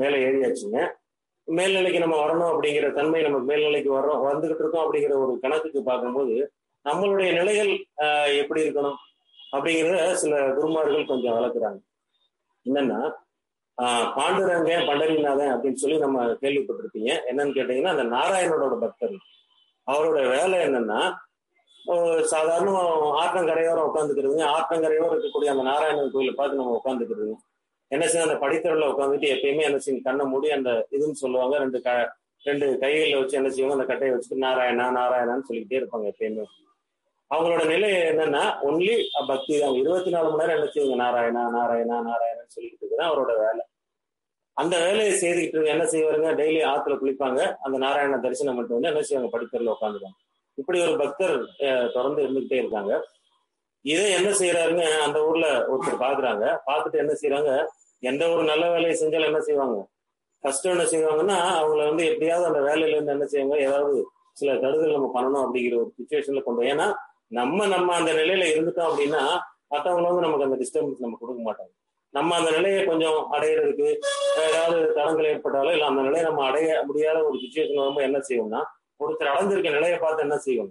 மேல ஏறியாச்சுங்க, மேல்நிலைக்கு நம்ம வரணும் அப்படிங்கிற தன்மை நமக்கு மேல்நிலைக்கு வந்துகிட்டு இருக்கோம் அப்படிங்கிற ஒரு கணக்குக்கு பார்க்கும்போது நம்மளுடைய நிலைகள் எப்படி இருக்கணும் அப்படிங்கிறத சில குருமார்கள் கொஞ்சம் வளர்க்குறாங்க. என்னன்னா பாண்டுரங்க பண்டரிநாதன் அப்படின்னு சொல்லி நம்ம கேள்விப்பட்டிருப்பீங்க. என்னன்னு கேட்டீங்கன்னா அந்த நாராயணனோட பக்தர். அவரோட வேலை என்னன்னா சாதாரண ஆற்றங்கரையோரம் உட்காந்துக்கிறதுங்க. ஆற்றங்கரையோரம் இருக்கக்கூடிய அந்த நாராயணன் கோயிலை பார்த்து நம்ம உட்காந்துக்கிறதுங்க. என்ன செய்ய, அந்த படித்தரில் உட்காந்துட்டு எப்பயுமே என்ன செய்யும், கண்ணை மூடி அந்த இதுன்னு சொல்லுவாங்க, ரெண்டு கைகளில் வச்சு என்ன செய்வாங்க, அந்த கட்டையை வச்சுட்டு நாராயணா நாராயணான்னு சொல்லிக்கிட்டே இருப்பாங்க எப்பயுமே. அவங்களோட நிலை என்னன்னா ஒன்லி பக்தி தான். 24 மணி நேரம் என்ன செய்வாங்க, நாராயணா நாராயணா நாராயணான்னு சொல்லிக்கிட்டு இருக்குதான் அவரோட வேலை. அந்த வேலையை செய்துக்கிட்டு என்ன செய்வாருங்க, டெய்லி ஆத்துல குளிப்பாங்க, அந்த நாராயண தரிசனம் மட்டும் வந்து என்ன செய்வாங்க, படித்தரில் உட்காந்துருவாங்க. இப்படி ஒரு பக்தர் தொடர்ந்து இருந்துகிட்டே இருக்காங்க. இதை என்ன செய்யறாருங்க, அந்த ஊர்ல ஒருத்தர் பாக்குறாங்க. பார்த்துட்டு என்ன செய்யறாங்க, எந்த ஒரு நல்ல வேலையை செஞ்சாலும் என்ன செய்வாங்க, ஃபர்ஸ்ட் என்ன செய்வாங்கன்னா அவங்கள வந்து எப்படியாவது அந்த வேலையில இருந்து என்ன செய்வாங்க, ஏதாவது சில தடுதல் நம்ம பண்ணணும் அப்படிங்கிற ஒரு சுச்சுவேஷன்ல கொண்டு. ஏன்னா நம்ம அந்த நிலையில இருந்துட்டோம் அப்படின்னா மற்றவங்க வந்து நமக்கு அந்த டிஸ்டர்பன்ஸ் நம்ம கொடுக்க மாட்டாங்க. நம்ம அந்த நிலையை கொஞ்சம் அடையிறதுக்கு ஏதாவது தடங்கள் ஏற்பட்டாலும் இல்லை அந்த நிலையை நம்ம அடைய முடியாத ஒரு சுச்சுவேஷன் வரும்போது என்ன செய்வோம்னா, ஒருத்தர் அடைஞ்சிருக்க நிலையை பார்த்து என்ன செய்வோம்,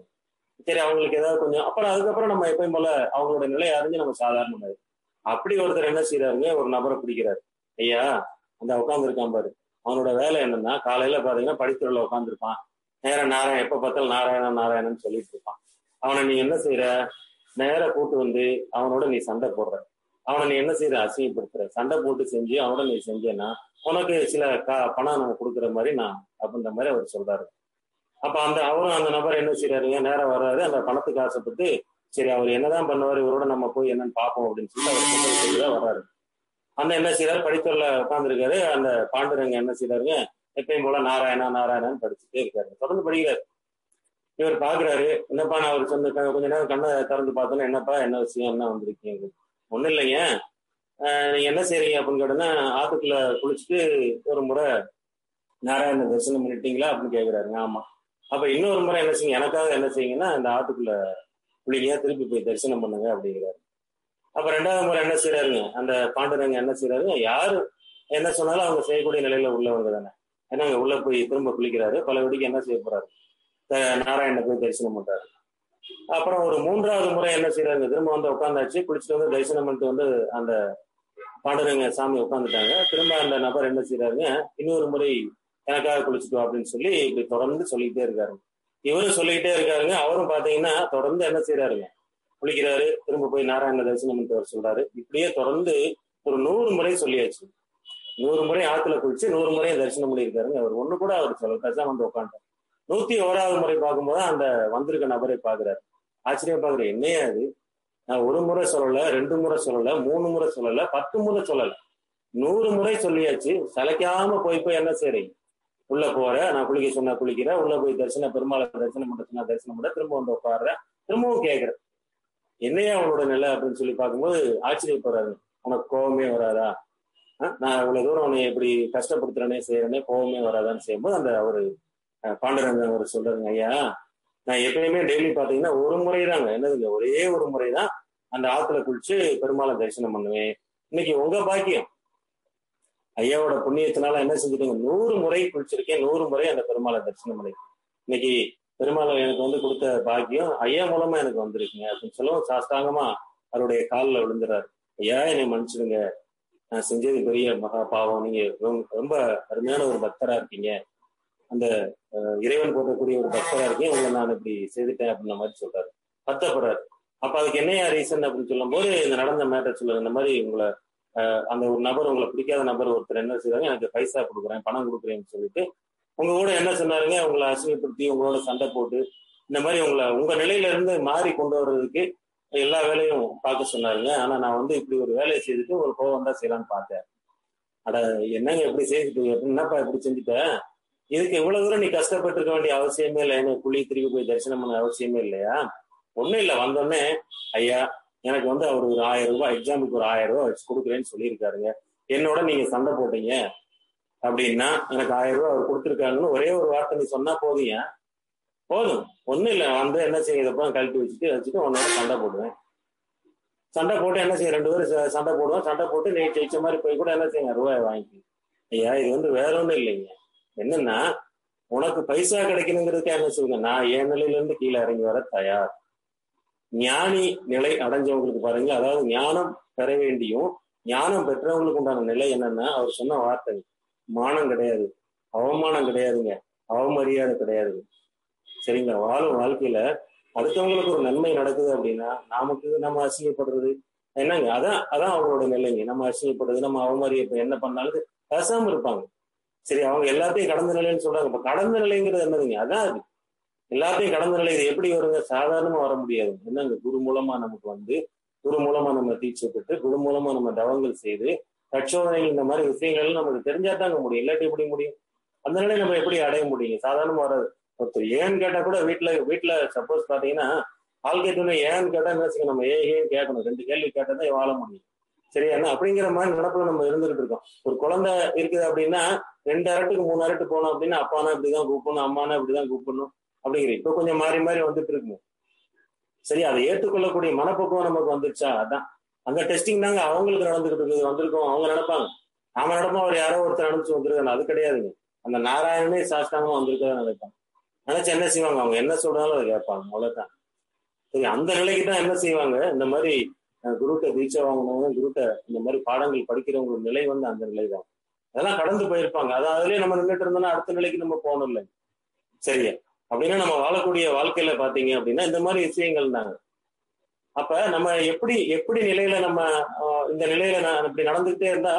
சரி அவங்களுக்கு ஏதாவது கொஞ்சம் அப்புறம் அதுக்கப்புறம் நம்ம எப்பயும் போல அவங்களோட நிலையை அறிஞ்சு நம்ம சாதாரணமாயிரு. அப்படி ஒருத்தர் என்ன செய்யறாருங்க, ஒரு நபரை பிடிக்கிறாரு. ஐயா அந்த உட்கார்ந்து இருக்கான் பாரு, அவனோட வேலை என்னன்னா காலையில பாத்தீங்கன்னா படித்துறையில உட்காந்துருப்பான், நேரம் நாராயணன், எப்ப பார்த்தாலும் நாராயணன் நாராயணன் சொல்லிட்டு இருப்பான். அவனை நீ என்ன செய்யற, நேர கூட்டு வந்து அவனோட நீ சண்டை போடுற, அவனை நீ என்ன செய்யற, அசிங்கப்படுத்துற, சண்டை போட்டு செஞ்சு அவனோட நீ செஞ்சேன்னா உனக்கு சில பணம் நம்ம கொடுக்குற மாதிரி நான் அப்படின்ற மாதிரி அவர் சொல்றாரு. அப்ப அவரும் அந்த நபர் என்ன செய்யறாருங்க, நேரம் வர்றாரு, அந்த பணத்துக்கு ஆசைப்பட்டு சரி அவர் என்னதான் பண்ணுவாரு, இவரோட நம்ம போய் என்னன்னு பார்ப்போம் அப்படின்னு சொல்லி அவர் சொல்லிதான் வர்றாரு. அந்த என்ன செய்யறாரு, படித்துறையில உட்காந்துருக்காரு. அந்த பாண்டுரங்க என்ன செய்யறாருங்க, எப்பயும் போல நாராயணா நாராயணான்னு படிச்சுட்டே இருக்காரு, தொடர்ந்து படிக்கிறாரு. இவர் பாக்குறாரு, என்னப்பா நான் அவர் சொன்ன கொஞ்ச நேரம் கண்ணை திறந்து பார்த்தோன்னா, என்னப்பா என்ன விஷயம், என்ன வந்திருக்கீங்க? ஒண்ணும் இல்லைங்க, நீங்க என்ன செய்றீங்க அப்படின்னு கேட்டோன்னா, ஆத்துக்குள்ள குளிச்சுட்டு ஒரு முறை நாராயண தரிசனம் பண்ணிட்டீங்களா அப்படின்னு கேட்கிறாருங்க. ஆமா. அப்ப இன்னொரு முறை என்ன செய்யுங்க, எனக்காக என்ன செய்யுங்கன்னா இந்த ஆத்துக்குள்ள குளிங்க, திருப்பி போய் தரிசனம் பண்ணுங்க அப்படிங்கிறாரு. அப்ப ரெண்டாவது முறை என்ன செய்யறாருங்க, அந்த பாண்டுரங்க என்ன செய்யறாருங்க, யாரு என்ன சொன்னாலும் அவங்க செய்யக்கூடிய நிலையில உள்ளவங்க தானே. ஏன்னா அங்க உள்ள போய் திரும்ப குளிக்கிறாரு, பல வெடிக்கு என்ன செய்ய போறாரு, நாராயண போய் தரிசனம் பண்றாரு. அப்புறம் ஒரு மூன்றாவது முறை என்ன செய்யறாங்க, திரும்ப வந்து உட்காந்தாச்சு, குளிச்சுட்டு வந்து தரிசனம் பண்ணிட்டு வந்து அந்த பாண்டுரங்க சாமி உட்காந்துட்டாங்க. திரும்ப அந்த நபர் என்ன செய்யறாருங்க, இன்னொரு முறை எனக்காக குளிச்சுட்டு அப்படின்னு சொல்லி இப்படி தொடர்ந்து சொல்லிக்கிட்டே இருக்காரு. இவரும் சொல்லிக்கிட்டே இருக்காருங்க. அவரும் பாத்தீங்கன்னா தொடர்ந்து என்ன செய்யறாருங்க, குளிக்கிறாரு, திரும்ப போய் நாராயண தரிசனம் பண்ணிட்டு வர சொல்றாரு. இப்படியே தொடர்ந்து ஒரு 100 முறை சொல்லியாச்சு. 100 முறை ஆத்துல குளிச்சு 100 முறையும் தரிசனம் பண்ணியிருக்காருங்க. அவர் ஒண்ணு கூட அவர் சொல்ல, பேசாம வந்து உட்காந்துட்டார். 101வது முறை பார்க்கும்போது அந்த வந்திருக்க நபரை பாக்குறாரு. ஆச்சரியம் பாக்குறாரு, என்னையா அது, நான் ஒரு முறை சொல்லல, 2 முறை சொல்லல, 3 முறை சொல்லல, 10 முறை சொல்லல, 100 முறை சொல்லியாச்சு. சளைக்காம போய் போய் என்ன செய்றீங்க, உள்ள போற, நான் குளிக்க சொன்னா குளிக்கிறேன், உள்ள போய் பெருமாளை தரிசனம் பண்ண சொன்னா தரிசனம் பண்ண, திரும்ப வந்து உட்காடுறேன், திரும்பவும் கேட்கிறேன், என்னையா அவனோட நிலை அப்படின்னு சொல்லி பார்க்கும்போது ஆச்சரியப்படுறாரு. உனக்கு கோபமே வராதா, நான் இவ்வளவு தூரம் உன்னை எப்படி கஷ்டப்படுத்துறேனே செய்யறேனே, கோபமே வராதான்னு செய்யும்போது அந்த ஒரு பாண்டுரங்க அவர் சொல்றாருங்க, ஐயா நான் எப்பயுமே டெய்லி பாத்தீங்கன்னா ஒரு முறைதாங்க, என்னதுங்க ஒரே ஒரு முறைதான் அந்த ஆத்துல குளிச்சு பெருமாளை தரிசனம் பண்ணுவேன். இன்னைக்கு உங்க பாக்கியம், ஐயாவோட புண்ணியத்தினால என்ன செஞ்சுட்டீங்க, 100 முறை குளிச்சிருக்கேன், 100 முறை அந்த பெருமாளை தரிசனம் பண்ணிருக்கேன். இன்னைக்கு பெருமாளை எனக்கு வந்து கொடுத்த பாக்கியம் ஐயா மூலமா எனக்கு வந்திருக்குங்க அப்படின்னு சொல்லவும் சாஸ்தாங்கமா அவருடைய காலில் விழுந்துறாரு. ஐயா என்னை மன்னிச்சிடுங்க, நான் செஞ்சது பெரிய மகா பாவம், நீங்க ரொம்ப அருமையான ஒரு பக்தரா இருக்கீங்க, அந்த இறைவன் போட்டக்கூடிய ஒரு பக்தரா இருக்கீங்க, உங்களை நான் இப்படி செய்துட்டேன் அப்படின்ற மாதிரி சொல்றாரு, பத்தப்படுறாரு. அப்ப அதுக்கு என்னையா ரீசன் அப்படின்னு சொல்லும் போது இந்த நடந்த மேட்டர் சொல்லுங்க, இந்த மாதிரி உங்களை அந்த ஒரு நபர், உங்களை பிடிக்காத நபர் ஒருத்தர் என்ன செய்றாங்க, எனக்கு பைசா கொடுக்குறேன், பணம் கொடுக்குறேன்னு சொல்லிட்டு உங்க கூட என்ன சொன்னாருங்க, உங்களை அசிங்கப்படுத்தி உங்களோட சண்டை போட்டு இந்த மாதிரி உங்க நிலையில இருந்து மாறி கொண்டு வர்றதுக்கு எல்லா வேலையும் பார்க்க சொன்னாருங்க. ஆனா நான் வந்து இப்படி ஒரு வேலையை செய்துட்டு ஒரு கோவம் தான் செய்யலான்னு பார்த்தேன். அட என்னங்க எப்படி செய்துட்டு, என்னப்பா இப்படி செஞ்சுட்டேன், இதுக்கு இவ்வளவு தூரம் நீ கஷ்டப்பட்டு இருக்க வேண்டிய அவசியமே இல்லை, என்ன குழி திரும்பி போய் தரிசனம் பண்ண அவசியமே இல்லையா, ஒண்ணும் இல்லை, வந்தோடனே ஐயா எனக்கு வந்து அவர் ஒரு 1000 ரூபாய், எக்ஸாம்பிளுக்கு ஒரு 1000 ரூபாய் வச்சு கொடுக்குறேன்னு சொல்லியிருக்காருங்க, என்னோட நீங்க சண்டை போட்டீங்க அப்படின்னா எனக்கு 1000 ரூபாய் அவர் கொடுத்துருக்காங்கன்னு ஒரே ஒரு வார்த்தை நீ சொன்னா போதுங்க, போதும், ஒண்ணும் இல்லை, வந்து என்ன செய்யறப்ப கழட்டி வச்சுட்டு உன்னோட சண்டை போடுவேன், சண்டை போட்டு என்ன செய்ய 2 பேரும் சண்டை போடுவோம், சண்டை போட்டு நீ ஜெயிச்ச மாதிரி போய் கூட என்ன செய்யுங்க ரூபாய் வாங்கி. ஐயா இது வந்து வேற ஒண்ணும் இல்லைங்க, என்னன்னா உனக்கு பைசா கிடைக்கணுங்கிறதுக்கு என்ன சொல்லுங்க, நான் என் நிலையில இருந்து கீழே இறங்கி வர தயார். ஞானி நிலை அடைஞ்சவங்களுக்கு பாருங்க, அதாவது ஞானம் பெற வேண்டியும் ஞானம் பெற்றவங்களுக்கு உண்டான நிலை என்னன்னா, அவர் சொன்ன வார்த்தை, மானம் கிடையாது, அவமானம் கிடையாதுங்க, அவமரியாதை கிடையாதுங்க, சரிங்களா. வாழும் வாழ்க்கையில அடுத்தவங்களுக்கு ஒரு நன்மை நடக்குது அப்படின்னா நமக்கு நம்ம அசிங்கப்படுறது என்னங்க, அதான் அவங்களோட நிலைங்க. நம்ம அசிங்கப்படுறது, நம்ம அவமரியாதை என்ன பண்ணாலும் பேசாம இருப்பாங்க. சரி, அவங்க எல்லாத்தையும் கடந்த நிலைன்னு சொல்றாங்க. இப்ப கடந்த நிலைங்கிறது என்னதுங்க, அதான் அது எல்லாத்தையும் கடந்த நிலை. இது எப்படி வருங்க, சாதாரணமா வர முடியாது. என்னங்க, குரு மூலமா நமக்கு வந்து, குரு மூலமா நம்ம டீச்சர் பெற்று, குரு மூலமா நம்ம தவங்கள் செய்து தட்சோதனை இந்த மாதிரி விஷயங்கள் நமக்கு தெரிஞ்சாதாங்க முடியும், இல்லாட்டி எப்படி முடியும், அந்த நிலை நம்ம எப்படி அடைய முடியும், சாதாரணமா வராது. ஒருத்தர் ஏன்னு கேட்டா கூட வீட்டுல சப்போஸ் பாத்தீங்கன்னா ஆள் கேட்டோம்னா ஏன்னு கேட்டா என்ன செய்யணும், நம்ம ஏன்னு கேட்கணும், 2 கேள்வி கேட்டாதான் வாழ முடியும், சரியா என்ன, அப்படிங்கிற மாதிரி நடப்புல நம்ம இருந்துகிட்டு இருக்கோம். ஒரு குழந்தை இருக்குது அப்படின்னா 2 அரட்டுக்கு 3 அரட்டு போனோம் அப்படின்னா அப்பானா இப்படிதான் கூப்பிடணும், அம்மானா இப்படிதான் கூப்பிடணும் அப்படிங்கிற இப்ப கொஞ்சம் மாறி மாறி வந்துட்டு இருக்குங்க. சரி, அதை ஏற்றுக்கொள்ளக்கூடிய மனப்பக்குவம் நமக்கு வந்துருச்சா, அதான் அங்க டெஸ்டிங் தாங்க அவங்களுக்கு நடந்துகிட்டு இருக்குது. வந்திருக்கோம், அவங்க நினைப்பாங்க நாம நடப்போம், அவர் யாரோ ஒருத்தர் அனுப்பிச்சு வந்திருக்காங்க, அது கிடையாதுங்க. அந்த நாராயணனே சாஸ்தாங்கமா வந்திருக்கதான் நினைப்பாங்க. நினைச்சு என்ன செய்வாங்க, அவங்க என்ன சொல்றாலும் அதை கேட்பாங்க, அவ்வளவுதான். சரி, அந்த நிலைக்கு தான் என்ன செய்வாங்க, இந்த மாதிரி குருட்ட தீட்சை வாங்கினவங்க, குருட்ட இந்த மாதிரி பாடங்கள் படிக்கிறவங்க நிலை வந்து அந்த நிலை தான். அதெல்லாம் கடந்து போயிருப்பாங்க. அதுலயே நம்ம நின்றுட்டு இருந்தோம்னா அடுத்த நிலைக்கு நம்ம போகணும் இல்லை, சரியா. அப்படின்னா நம்ம வாழக்கூடிய வாழ்க்கையில பாத்தீங்க அப்படின்னா இந்த மாதிரி விஷயங்கள் தாங்க. அப்ப நம்ம எப்படி நிலையில நம்ம இந்த நிலையில இப்படி நடந்துகிட்டே இருந்தா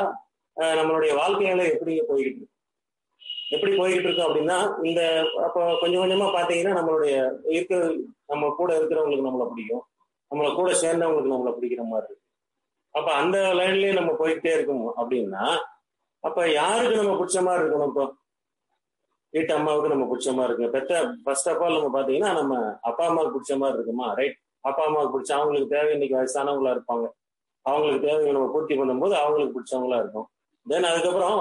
நம்மளுடைய வாழ்க்கை நிலை எப்படி போய்கிட்டு இருக்கு அப்படின்னா, இந்த அப்ப கொஞ்சம் கொஞ்சமா பாத்தீங்கன்னா நம்மளுடைய நம்ம கூட இருக்கிறவங்களுக்கு நம்மளை பிடிக்கும், நம்மளை கூட சேர்ந்தவங்களுக்கு நம்மளை பிடிக்கிற மாதிரி இருக்கு. அப்ப அந்த லைன்லயே நம்ம போய்கிட்டே இருக்கோம் அப்படின்னா அப்ப யாருக்கு நம்ம பிடிச்ச மாதிரி இருக்கணும், வீட்டு அம்மாவுக்கு நம்ம பிடிச்ச மாதிரி இருக்குங்க. ஃபர்ஸ்ட் ஆஃப் ஆல் நம்ம பாத்தீங்கன்னா நம்ம அப்பா அம்மாவுக்கு பிடிச்ச மாதிரி இருக்குமா, ரைட்? அப்பா அம்மாவுக்கு பிடிச்ச அவங்களுக்கு தேவை, இன்னைக்கு வயசானவங்களா இருப்பாங்க, அவங்களுக்கு தேவையை நம்ம பூர்த்தி பண்ணும்போது அவங்களுக்கு பிடிச்சவங்களா இருக்கும். தென் அதுக்கப்புறம்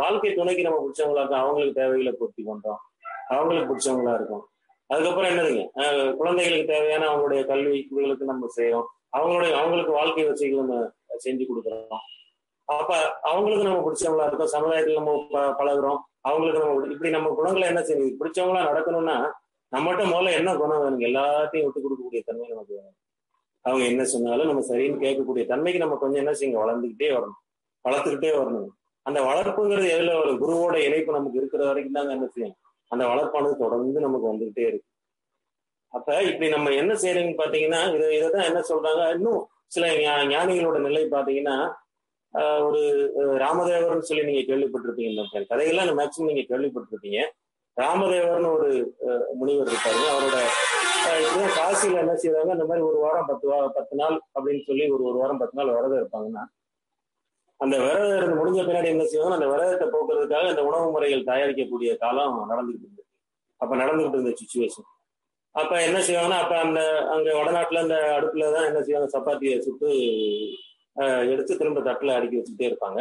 வாழ்க்கை துணைக்கு நம்ம பிடிச்சவங்களா இருக்கும், அவங்களுக்கு தேவைகளை பூர்த்தி பண்றோம், அவங்களுக்கு பிடிச்சவங்களா இருக்கும். அதுக்கப்புறம் என்னதுங்க, குழந்தைகளுக்கு தேவையான அவங்களுடைய கல்வி இதுகளுக்கு நம்ம செய்யறோம், அவங்களுக்கு வாழ்க்கை வசதிகளை நம்ம செஞ்சு கொடுக்குறோம். அப்ப அவங்களுக்கு நம்ம பிடிச்சவங்களா இருக்கும், சமுதாயத்துல நம்ம பழகுறோம், அவங்களுக்கு நம்ம இப்படி நம்ம குணங்களை என்ன செய்யுது, பிடிச்சவங்களா நடக்கணும்னா நம்மகிட்ட முதல்ல என்ன குணம் வேணுங்க, எல்லாத்தையும் விட்டு கொடுக்கக்கூடிய தன்மை நமக்கு வேணும். அவங்க என்ன சொன்னாலும் நம்ம சரின்னு கேட்கக்கூடிய தன்மைக்கு நம்ம கொஞ்சம் என்ன செய்யுங்க, வளர்த்துக்கிட்டே வரணும். அந்த வளர்ப்புங்கிறது எதுல ஒரு குருவோட இணைப்பு நமக்கு இருக்கிற வரைக்கும் தாங்க என்ன செய்யும், அந்த வளர்ப்பானது தொடர்ந்து நமக்கு வந்துகிட்டே இருக்கு. அப்ப இப்படி நம்ம என்ன செய்யறீங்கன்னு பாத்தீங்கன்னா, இதைதான் என்ன சொல்றாங்க, இன்னும் சில ஞானிகளோட நிலை பாத்தீங்கன்னா, ஒரு ராமதேவர்னு சொல்லி நீங்க கேள்விப்பட்டிருப்பீங்க, இந்த கதைகள்லாம் மேக்சிமம் நீங்க கேள்விப்பட்டிருப்பீங்க. ராமதேவர்னு ஒரு முனிவர் இருப்பாரு. அவரோட இப்படிதான் காசியில என்ன செய்வாங்க, இந்த மாதிரி ஒரு வாரம் 10 நாள் அப்படின்னு சொல்லி ஒரு வாரம் 10 நாள் விரதம் இருப்பாங்கன்னா, அந்த விரதம் இருந்து முடிஞ்ச பின்னாடி என்ன செய்வாங்க, அந்த விரதத்தை போக்குறதுக்காக இந்த உணவு முறைகள் தயாரிக்கக்கூடிய காலம் நடந்துகிட்டு இருந்தது. அப்ப நடந்துகிட்டு இருந்த சுச்சுவேஷன். அப்ப என்ன செய்வாங்கன்னா, அப்ப அங்க வடநாட்டுல அந்த அடுப்புலதான் என்ன செய்வாங்க, சப்பாத்தியை சுட்டு எடுத்து திரும்ப தட்டுல அடுக்கி வச்சுக்கிட்டே இருப்பாங்க.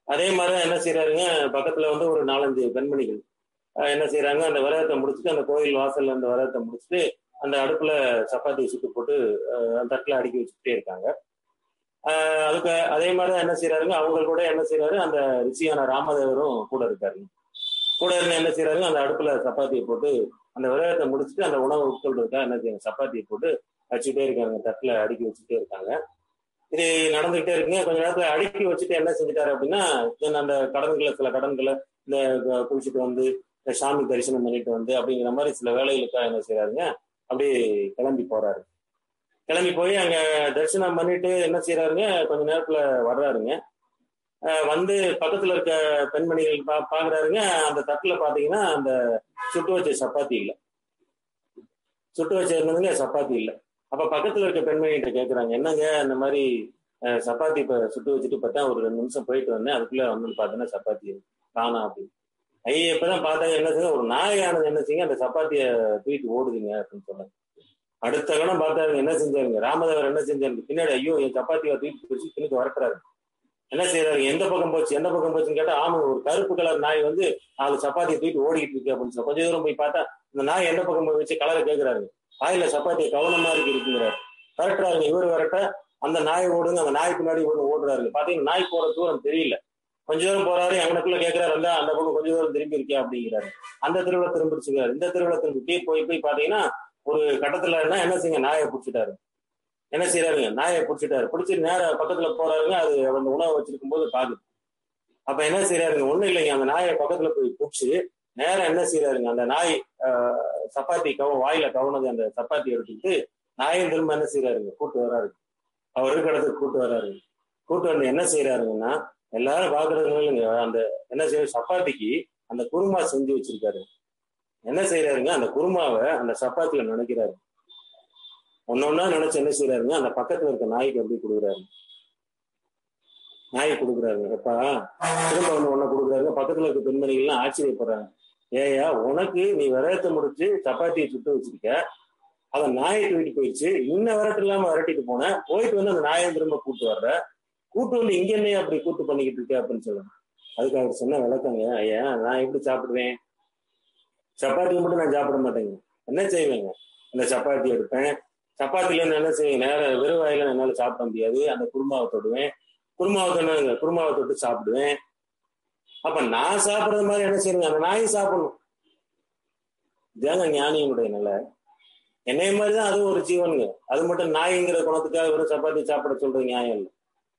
அதே மாதிரிதான் என்ன செய்யறாருங்க, பக்கத்துல வந்து ஒரு 4-5 பெண்மணிகள் என்ன செய்யறாங்க, அந்த விரதத்தை முடிச்சுட்டு, அந்த கோயில் வாசல்ல அந்த விரதத்தை முடிச்சுட்டு அந்த அடுப்புல சப்பாத்தியை சுட்டு போட்டு தட்டுல அடுக்கி வச்சுக்கிட்டே இருக்காங்க. அதுக்கு அதே மாதிரிதான் என்ன செய்யறாருங்க, அவங்க கூட என்ன செய்யறாரு, அந்த ரிஷியான ராமதேவரும் கூட இருக்காரு. கூட இருந்து என்ன செய்யறாரு, அந்த அடுப்புல சப்பாத்தியை போட்டு அந்த விரதத்தை முடிச்சுட்டு அந்த உணவை உட்கொள்றதுக்காக என்ன செய்யறாங்க, சப்பாத்தியை போட்டு வச்சுட்டே இருக்காங்க, தட்டுல அடுக்கி வச்சுட்டே இருக்காங்க. இது நடந்துகிட்டே இருக்குங்க. கொஞ்ச நேரத்துல அடுக்கி வச்சுட்டு என்ன செஞ்சுட்டாரு அப்படின்னா, அந்த சில கடன்களை இந்த குளிச்சுட்டு வந்து இந்த சாமி தரிசனம் பண்ணிட்டு வந்து அப்படிங்கிற மாதிரி சில வேலைகளுக்காக என்ன செய்யறாருங்க, அப்படியே கிளம்பி போறாரு. கிளம்பி போய் அங்க தரிசனம் பண்ணிட்டு என்ன செய்யறாருங்க, கொஞ்ச நேரத்துல வர்றாருங்க. வந்து பக்கத்துல இருக்க பெண்மணிகள் பாக்குறாருங்க, அந்த தட்டுல பாத்தீங்கன்னா அந்த சுட்டு வச்ச சப்பாத்தி இல்லை, சுட்டு வச்ச இருந்ததுங்க சப்பாத்தி இல்லை. அப்ப பக்கத்துல இருக்க பெண்மணிகிட்ட கேட்கறாங்க, என்னங்க இந்த மாதிரி சப்பாத்தி இப்ப சுட்டு வச்சுட்டு பார்த்தா ஒரு 2 நிமிஷம் போயிட்டு வந்தேன், அதுக்குள்ள வந்து பார்த்தேன்னா சப்பாத்தி காணா அப்படின்னு. ஐயா இப்பதான் பார்த்தாங்க, என்ன செய்ய ஒரு நாயானது என்ன செய்யுங்க, அந்த சப்பாத்திய தூக்கிட்டு ஓடுதுங்க அப்படின்னு சொன்னாங்க. அடுத்த கணம் பார்த்தாருங்க, என்ன செஞ்சாருங்க, ராமதேவர் என்ன செஞ்சாரு, பின்னாடி ஐயோ என் சப்பாத்தியை தூக்கிட்டு போச்சு பின்னுக்கு வரட்டுறாரு. என்ன செய்யறாரு, எந்த பக்கம் போச்சுன்னு கேட்டா, ஆமா ஒரு கருப்பு கலர் நாய் வந்து 4 சப்பாத்தியை தூக்கிட்டு ஓடிக்கிட்டு இருக்கு அப்படின்னு சொல்லி கொஞ்ச தூரம் போய் பார்த்தா இந்த நாய் எந்த பக்கம் போய் வச்சு கலரை கேட்கிறாரு, வாயில சப்பாத்தியை கவனமா இருக்குங்கிறாரு. கரெக்டாருங்க, இவரு வரட்ட அந்த நாய் ஓடுங்க, அந்த நாய் பின்னாடி இவரு ஓடுறாரு. பாத்தீங்கன்னா நாய் போற தூரம் தெரியல, கொஞ்ச தூரம் போறாரு, எங்கனக்குள்ள கேட்கிறாரு, அந்த பக்கம் கொஞ்ச தூரம் திரும்பி இருக்கியா அப்படிங்கிறாரு. அந்த தெருவுல திரும்பிடுச்சுக்கிறாரு, இந்த தெருவுல திரும்பி போய் பாத்தீங்கன்னா ஒரு கட்டத்துல என்ன செய்யுங்க, நாயை பிடிச்சிட்டாரு. என்ன செய்யறாருங்க, நாயை பிடிச்சிட்டாரு. பிடிச்சிட்டு நேர பக்கத்துல போறாருங்க, அது அந்த உணவை வச்சிருக்கும் போது பாக்குது. அப்ப என்ன செய்யறாருங்க, ஒண்ணும் இல்லைங்க, அந்த நாயை பக்கத்துல போய் பிடிச்சி நேரம் என்ன செய்யறாருங்க, அந்த நாய் சப்பாத்தி வாயில கவனது அந்த சப்பாத்தி எடுத்துக்கிட்டு நாயும் திரும்ப என்ன செய்யறாருங்க, கூட்டு வர்றாரு. அவர் இருக்கிற இடத்துக்கு கூட்டு வர்றாரு. கூட்டு வந்து என்ன செய்யறாருங்கன்னா, எல்லாரும் பாக்குறதுங்க, அந்த என்ன செய்ய சப்பாத்திக்கு அந்த குருமா செஞ்சு வச்சிருக்காரு. என்ன செய்யறாருங்க, அந்த குருமாவை அந்த சப்பாத்தியில நினைக்கிறாரு. ஒன்னொன்னா நினைச்சு என்ன செய்யறாருங்க, அந்த பக்கத்துல இருக்க நாய்க்கு எப்படி கொடுக்குறாரு, நாய் கொடுக்குறாருங்க. எப்பா திரும்ப ஒண்ணு கொடுக்குறாருங்க. பக்கத்துல இருக்க பெண்மணிகள்லாம் ஆச்சரியப்படுறாங்க, ஏயா உனக்கு நீ விரதத்தை முடிச்சு சப்பாத்தியை சுட்டு வச்சிருக்க, அத நாயை தூக்கிட்டு போயிடுச்சு, இன்னும் விரட்டு இல்லாம விரட்டிட்டு போனேன், போயிட்டு வந்து அந்த நாயை திரும்ப கூட்டு வந்து இங்க என்னையா அப்படி கூட்டு பண்ணிக்கிட்டு இருக்க அப்படின்னு சொல்லுங்க. அதுக்கு அவர் சொன்ன விளக்கங்க, ஐயா நான் எப்படி சாப்பிடுவேன், சப்பாத்தி மட்டும் நான் சாப்பிட மாட்டேங்க, என்ன செய்வேங்க, அந்த சப்பாத்தி எடுப்பேன், சப்பாத்தில என்ன செய்வேன், நேரம் வெறும் வாயில என்னால சாப்பிட முடியாது, அந்த குருமாவை தொடுவேன், குருமாவை தொட்டு சாப்பிடுவேன். அப்ப நான் சாப்பிடுறது மாதிரி என்ன செய்யுங்க, அந்த நாயும் சாப்பிடணும். இதுதாங்க ஞானியினுடைய நிலை. என்னைய மாதிரிதான் அது ஒரு ஜீவனுங்க, அது மட்டும் நாய்ங்கிற குணத்துக்காக வெறும் சப்பாத்தி சாப்பிட சொல்றது நியாயம் இல்லை.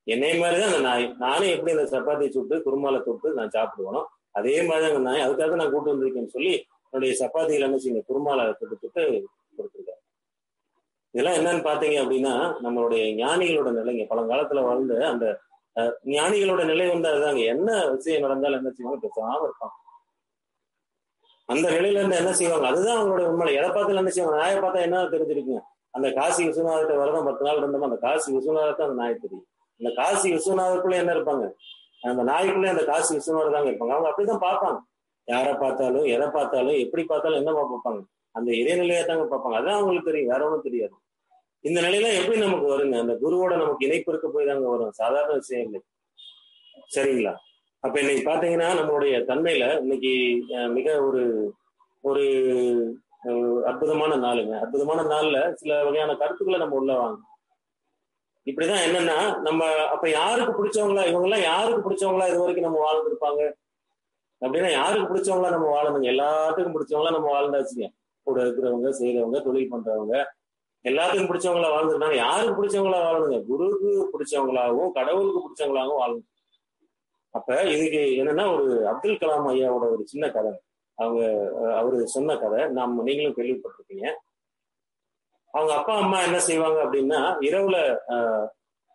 என்னைய மாதிரிதான் அந்த நாய், நானும் எப்படி அந்த சப்பாத்தியை சுட்டு குருமால தொட்டு நான் சாப்பிடுவேனோ அதே மாதிரிதான் அந்த நாய், அதுக்காக நான் கூட்டு வந்திருக்கேன்னு சொல்லி என்னுடைய சப்பாத்திகள் என்ன செய்யுங்க, குருமால தொட்டு கொடுத்துருக்காரு. இதெல்லாம் என்னன்னு பாத்தீங்க அப்படின்னா, நம்மளுடைய ஞானிகளோட நிலைங்க, பழங்காலத்துல வாழ்ந்த அந்த ஞானிகளோட நிலை வந்து அதுதாங்க. என்ன விஷயம் நடந்தாலும் என்ன செய்வாங்க, பேசாம இருப்பாங்க. அந்த நிலையில இருந்து என்ன செய்வாங்க, அதுதான் அவங்களுடைய உண்மை. எதை பார்த்து என்ன செய்வாங்க, நாயை பார்த்தா என்ன தெரிஞ்சிருக்குங்க, அந்த காசி விஸ்வநாதத்தை விரதம் 10 நாள் இருந்தோம், அந்த காசி விஸ்வநாதத்தை அந்த நாய் தெரியும். அந்த காசி விஸ்வநாதருக்குள்ள என்ன இருப்பாங்க, அந்த நாய்க்குள்ளே அந்த காசி விஸ்வநாதர் தாங்க இருப்பாங்க. அவங்க அப்படிதான் பார்ப்பாங்க. யாரை பார்த்தாலும் எதை பார்த்தாலும் எப்படி பார்த்தாலும் என்னவா பார்ப்பாங்க, அந்த இறைநிலையா தாங்க பார்ப்பாங்க. அதான் அவங்களுக்கு தெரியும், வேற ஒன்றும் தெரியாது. இந்த நிலையில எப்படி நமக்கு வருங்க? அந்த குருவோட நமக்கு இணைப்பு இருக்க போய் தாங்க வரும், சாதாரண விஷயம் இல்லை. சரிங்களா? அப்ப இன்னைக்கு பாத்தீங்கன்னா நம்மளுடைய தன்மையில இன்னைக்கு மிக ஒரு ஒரு அற்புதமான நாளுங்க. அற்புதமான நாள்ல சில வகையான கருத்துக்களை நம்ம உள்ள வாங்க. இப்படிதான் என்னன்னா, நம்ம அப்ப யாருக்கு பிடிச்சவங்களா, இவங்க எல்லாம் யாருக்கு பிடிச்சவங்களா இது வரைக்கும் நம்ம வாழ்ந்துருப்பாங்க அப்படின்னா, யாருக்கு பிடிச்சவங்களா நம்ம வாழணுங்க? எல்லாத்துக்கும் பிடிச்சவங்களா நம்ம வாழ்ந்தாச்சுங்க. கூட இருக்கிறவங்க, செய்யறவங்க, தொழில் பண்றவங்க, எல்லாத்துக்கும் பிடிச்சவங்களா வாழ்ந்துருந்தாங்க. யாருக்கு பிடிச்சவங்களா வாழணுங்க? குருவுக்கு பிடிச்சவங்களாகவும் கடவுளுக்கு பிடிச்சவங்களாகவும் வாழணும். அப்ப இதுக்கு என்னன்னா, ஒரு அப்துல் கலாம் ஐயாவோட ஒரு சின்ன கதை, அவரு சொன்ன கதை நீங்களும் கேள்விப்பட்டிருப்பீங்க. அவங்க அப்பா அம்மா என்ன செய்வாங்க அப்படின்னா, இரவுல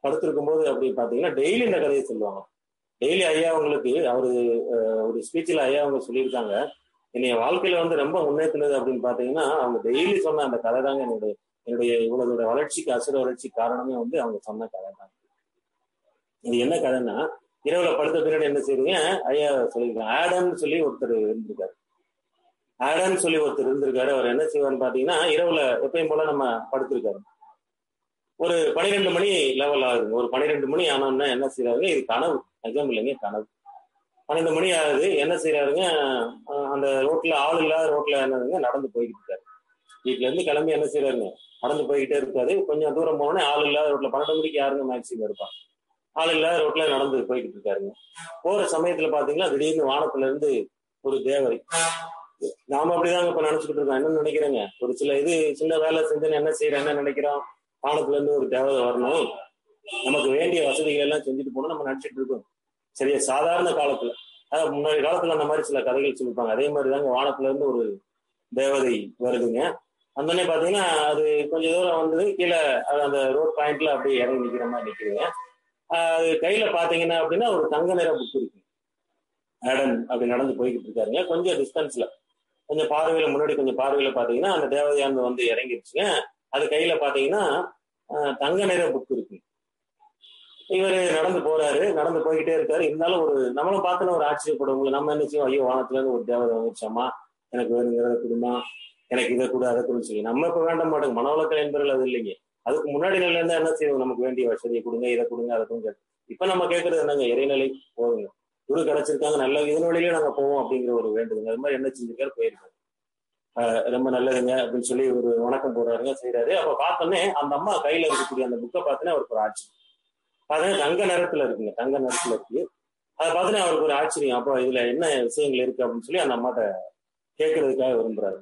படுத்திருக்கும் போது அப்படின்னு பாத்தீங்கன்னா டெய்லி இந்த கதையை சொல்லுவாங்க. டெய்லி ஐயா அவங்களுக்கு ஒரு ஸ்பீச்ல ஐயா அவங்க சொல்லியிருக்காங்க, என்னைய வாழ்க்கையில ரொம்ப முன்னேற்றினது அப்படின்னு பாத்தீங்கன்னா அவங்க டெய்லி சொன்ன அந்த கதை தாங்க என்னுடைய இவ்வளவு வளர்ச்சிக்கு, அசுர வளர்ச்சி காரணமே அவங்க சொன்ன கதை தான். இது என்ன கதைன்னா, இரவுல படுத்த பின்னாடி என்ன செய்றீங்க, ஐயா சொல்லியிருக்காங்க, ஆடம்னு சொல்லி ஒருத்தர் இருந்திருக்காரு. அவர் என்ன செய்வார்னு பாத்தீங்கன்னா, இரவுல எப்பயும் போல நம்ம படுத்திருக்காரு. ஒரு 12 மணி லெவல் ஆகுது. ஒரு 12 மணி ஆனோம்னா என்ன செய்யறாருங்க, இது கனவு, நிஜம் இல்லைங்க, கனவு. 12 மணி ஆகுது. என்ன செய்யறாருங்க, அந்த ரோட்ல ஆள் இல்லாத ரோட்ல என்னதுங்க நடந்து போய்கிட்டு இருக்காரு. வீட்டுல இருந்து கிளம்பி என்ன செய்யறாருங்க, நடந்து போய்கிட்டே இருக்காரு. கொஞ்சம் தூரம் போனோடனே ஆள் இல்லாத ரோட்ல, 12 மணிக்கு யாருங்க மேக்சிமம் இருப்பான், ஆள் இல்லாத ரோட்ல நடந்து போய்கிட்டு இருக்காருங்க. போற சமயத்துல பாத்தீங்கன்னா திடீர்னு வானத்துல இருந்து ஒரு தேவதை, நாம அப்படிதாங்க இப்ப நினைச்சுக்கிட்டு இருக்கோம். என்ன நினைக்கிறேங்க, ஒரு சின்ன வேலை செஞ்சுன்னு என்ன செய்யறேன், என்ன நினைக்கிறோம், வானத்துல இருந்து ஒரு தேவதை வரணும், நமக்கு வேண்டிய வசதிகள் எல்லாம் செஞ்சுட்டு போகணும் நம்ம நினைச்சிட்டு இருக்கோம். சரியா? சாதாரண காலத்துல, அதாவது முன்னாடி காலத்துல அந்த மாதிரி சில கதைகள் சொல்லிருப்பாங்க. அதே மாதிரி தாங்க வானத்துல இருந்து ஒரு தேவதை வருதுங்க. அந்த பாத்தீங்கன்னா அது கொஞ்சம் தூரம் வந்தது, கீழே அந்த ரோட் பாயிண்ட்ல அப்படியே இறங்கி நிக்கிற மாதிரி நிக்கிறீங்க. அது கையில பாத்தீங்கன்னா அப்படின்னா ஒரு தங்க நிற புக் இருக்கு. ஆடன் அப்படி நடந்து போய்கிட்டு இருக்காருங்க. கொஞ்சம் டிஸ்டன்ஸ்ல, கொஞ்சம் பார்வையில முன்னாடி, கொஞ்சம் பார்வையில பாத்தீங்கன்னா அந்த தேவதையானது இறங்கிடுச்சுங்க. அது கையில பாத்தீங்கன்னா தங்க நிற புக் இருக்கு. இவரு நடந்து போறாரு, நடந்து போய்கிட்டே இருக்காரு. இருந்தாலும் நம்மளும் பார்த்தோன்னா ஒரு ஆச்சரியப்படுவோம். நம்ம என்ன செய்வோம், ஐயோ வானத்துல இருந்து ஒரு தேவதை வந்துச்சாமா, எனக்கு வேணுங்கிறத கொடுமா, எனக்கு இதை கூட அதை கூட சொல்லி நம்ம இப்ப வேண்ட மாட்டோங்க. மனவளக்கலை என்பர்கள் அது இல்லைங்க. அதுக்கு முன்னாடி நிலையில இருந்தா என்ன செய்வோம், நமக்கு வேண்டிய வசதியை கொடுங்க, இதை கொடுங்க, அதை கொடுங்க. இப்ப நம்ம கேட்கறது என்னங்க, இறைநிலை போதுங்க, குரு கிடைச்சிருக்காங்க, நல்ல இதன் வழியிலேயே நாங்க போவோம் அப்படிங்கிற ஒரு வேண்டுதுங்க. அது மாதிரி என்ன செஞ்சிருக்காரு, போயிருக்காரு. ரொம்ப நல்லதுங்க அப்படின்னு சொல்லி ஒரு வணக்கம் போடுறாருங்க, செய்யறாரு. அப்ப பார்த்தோன்னே அந்த அம்மா கையில இருக்கக்கூடிய அந்த புக்கை பார்த்தோன்னே அவருக்கு ஒரு ஆச்சரியம். பார்த்தீங்கன்னா தங்க நிறத்துல இருக்குங்க, தங்க நிறத்துல இருக்கு. அதை பார்த்தோன்னே அவருக்கு ஒரு ஆச்சரியம். அப்போ இதுல என்ன விஷயங்கள் இருக்கு அப்படின்னு சொல்லி அந்த அம்மாட்ட கேட்கறதுக்காக விரும்புறாரு.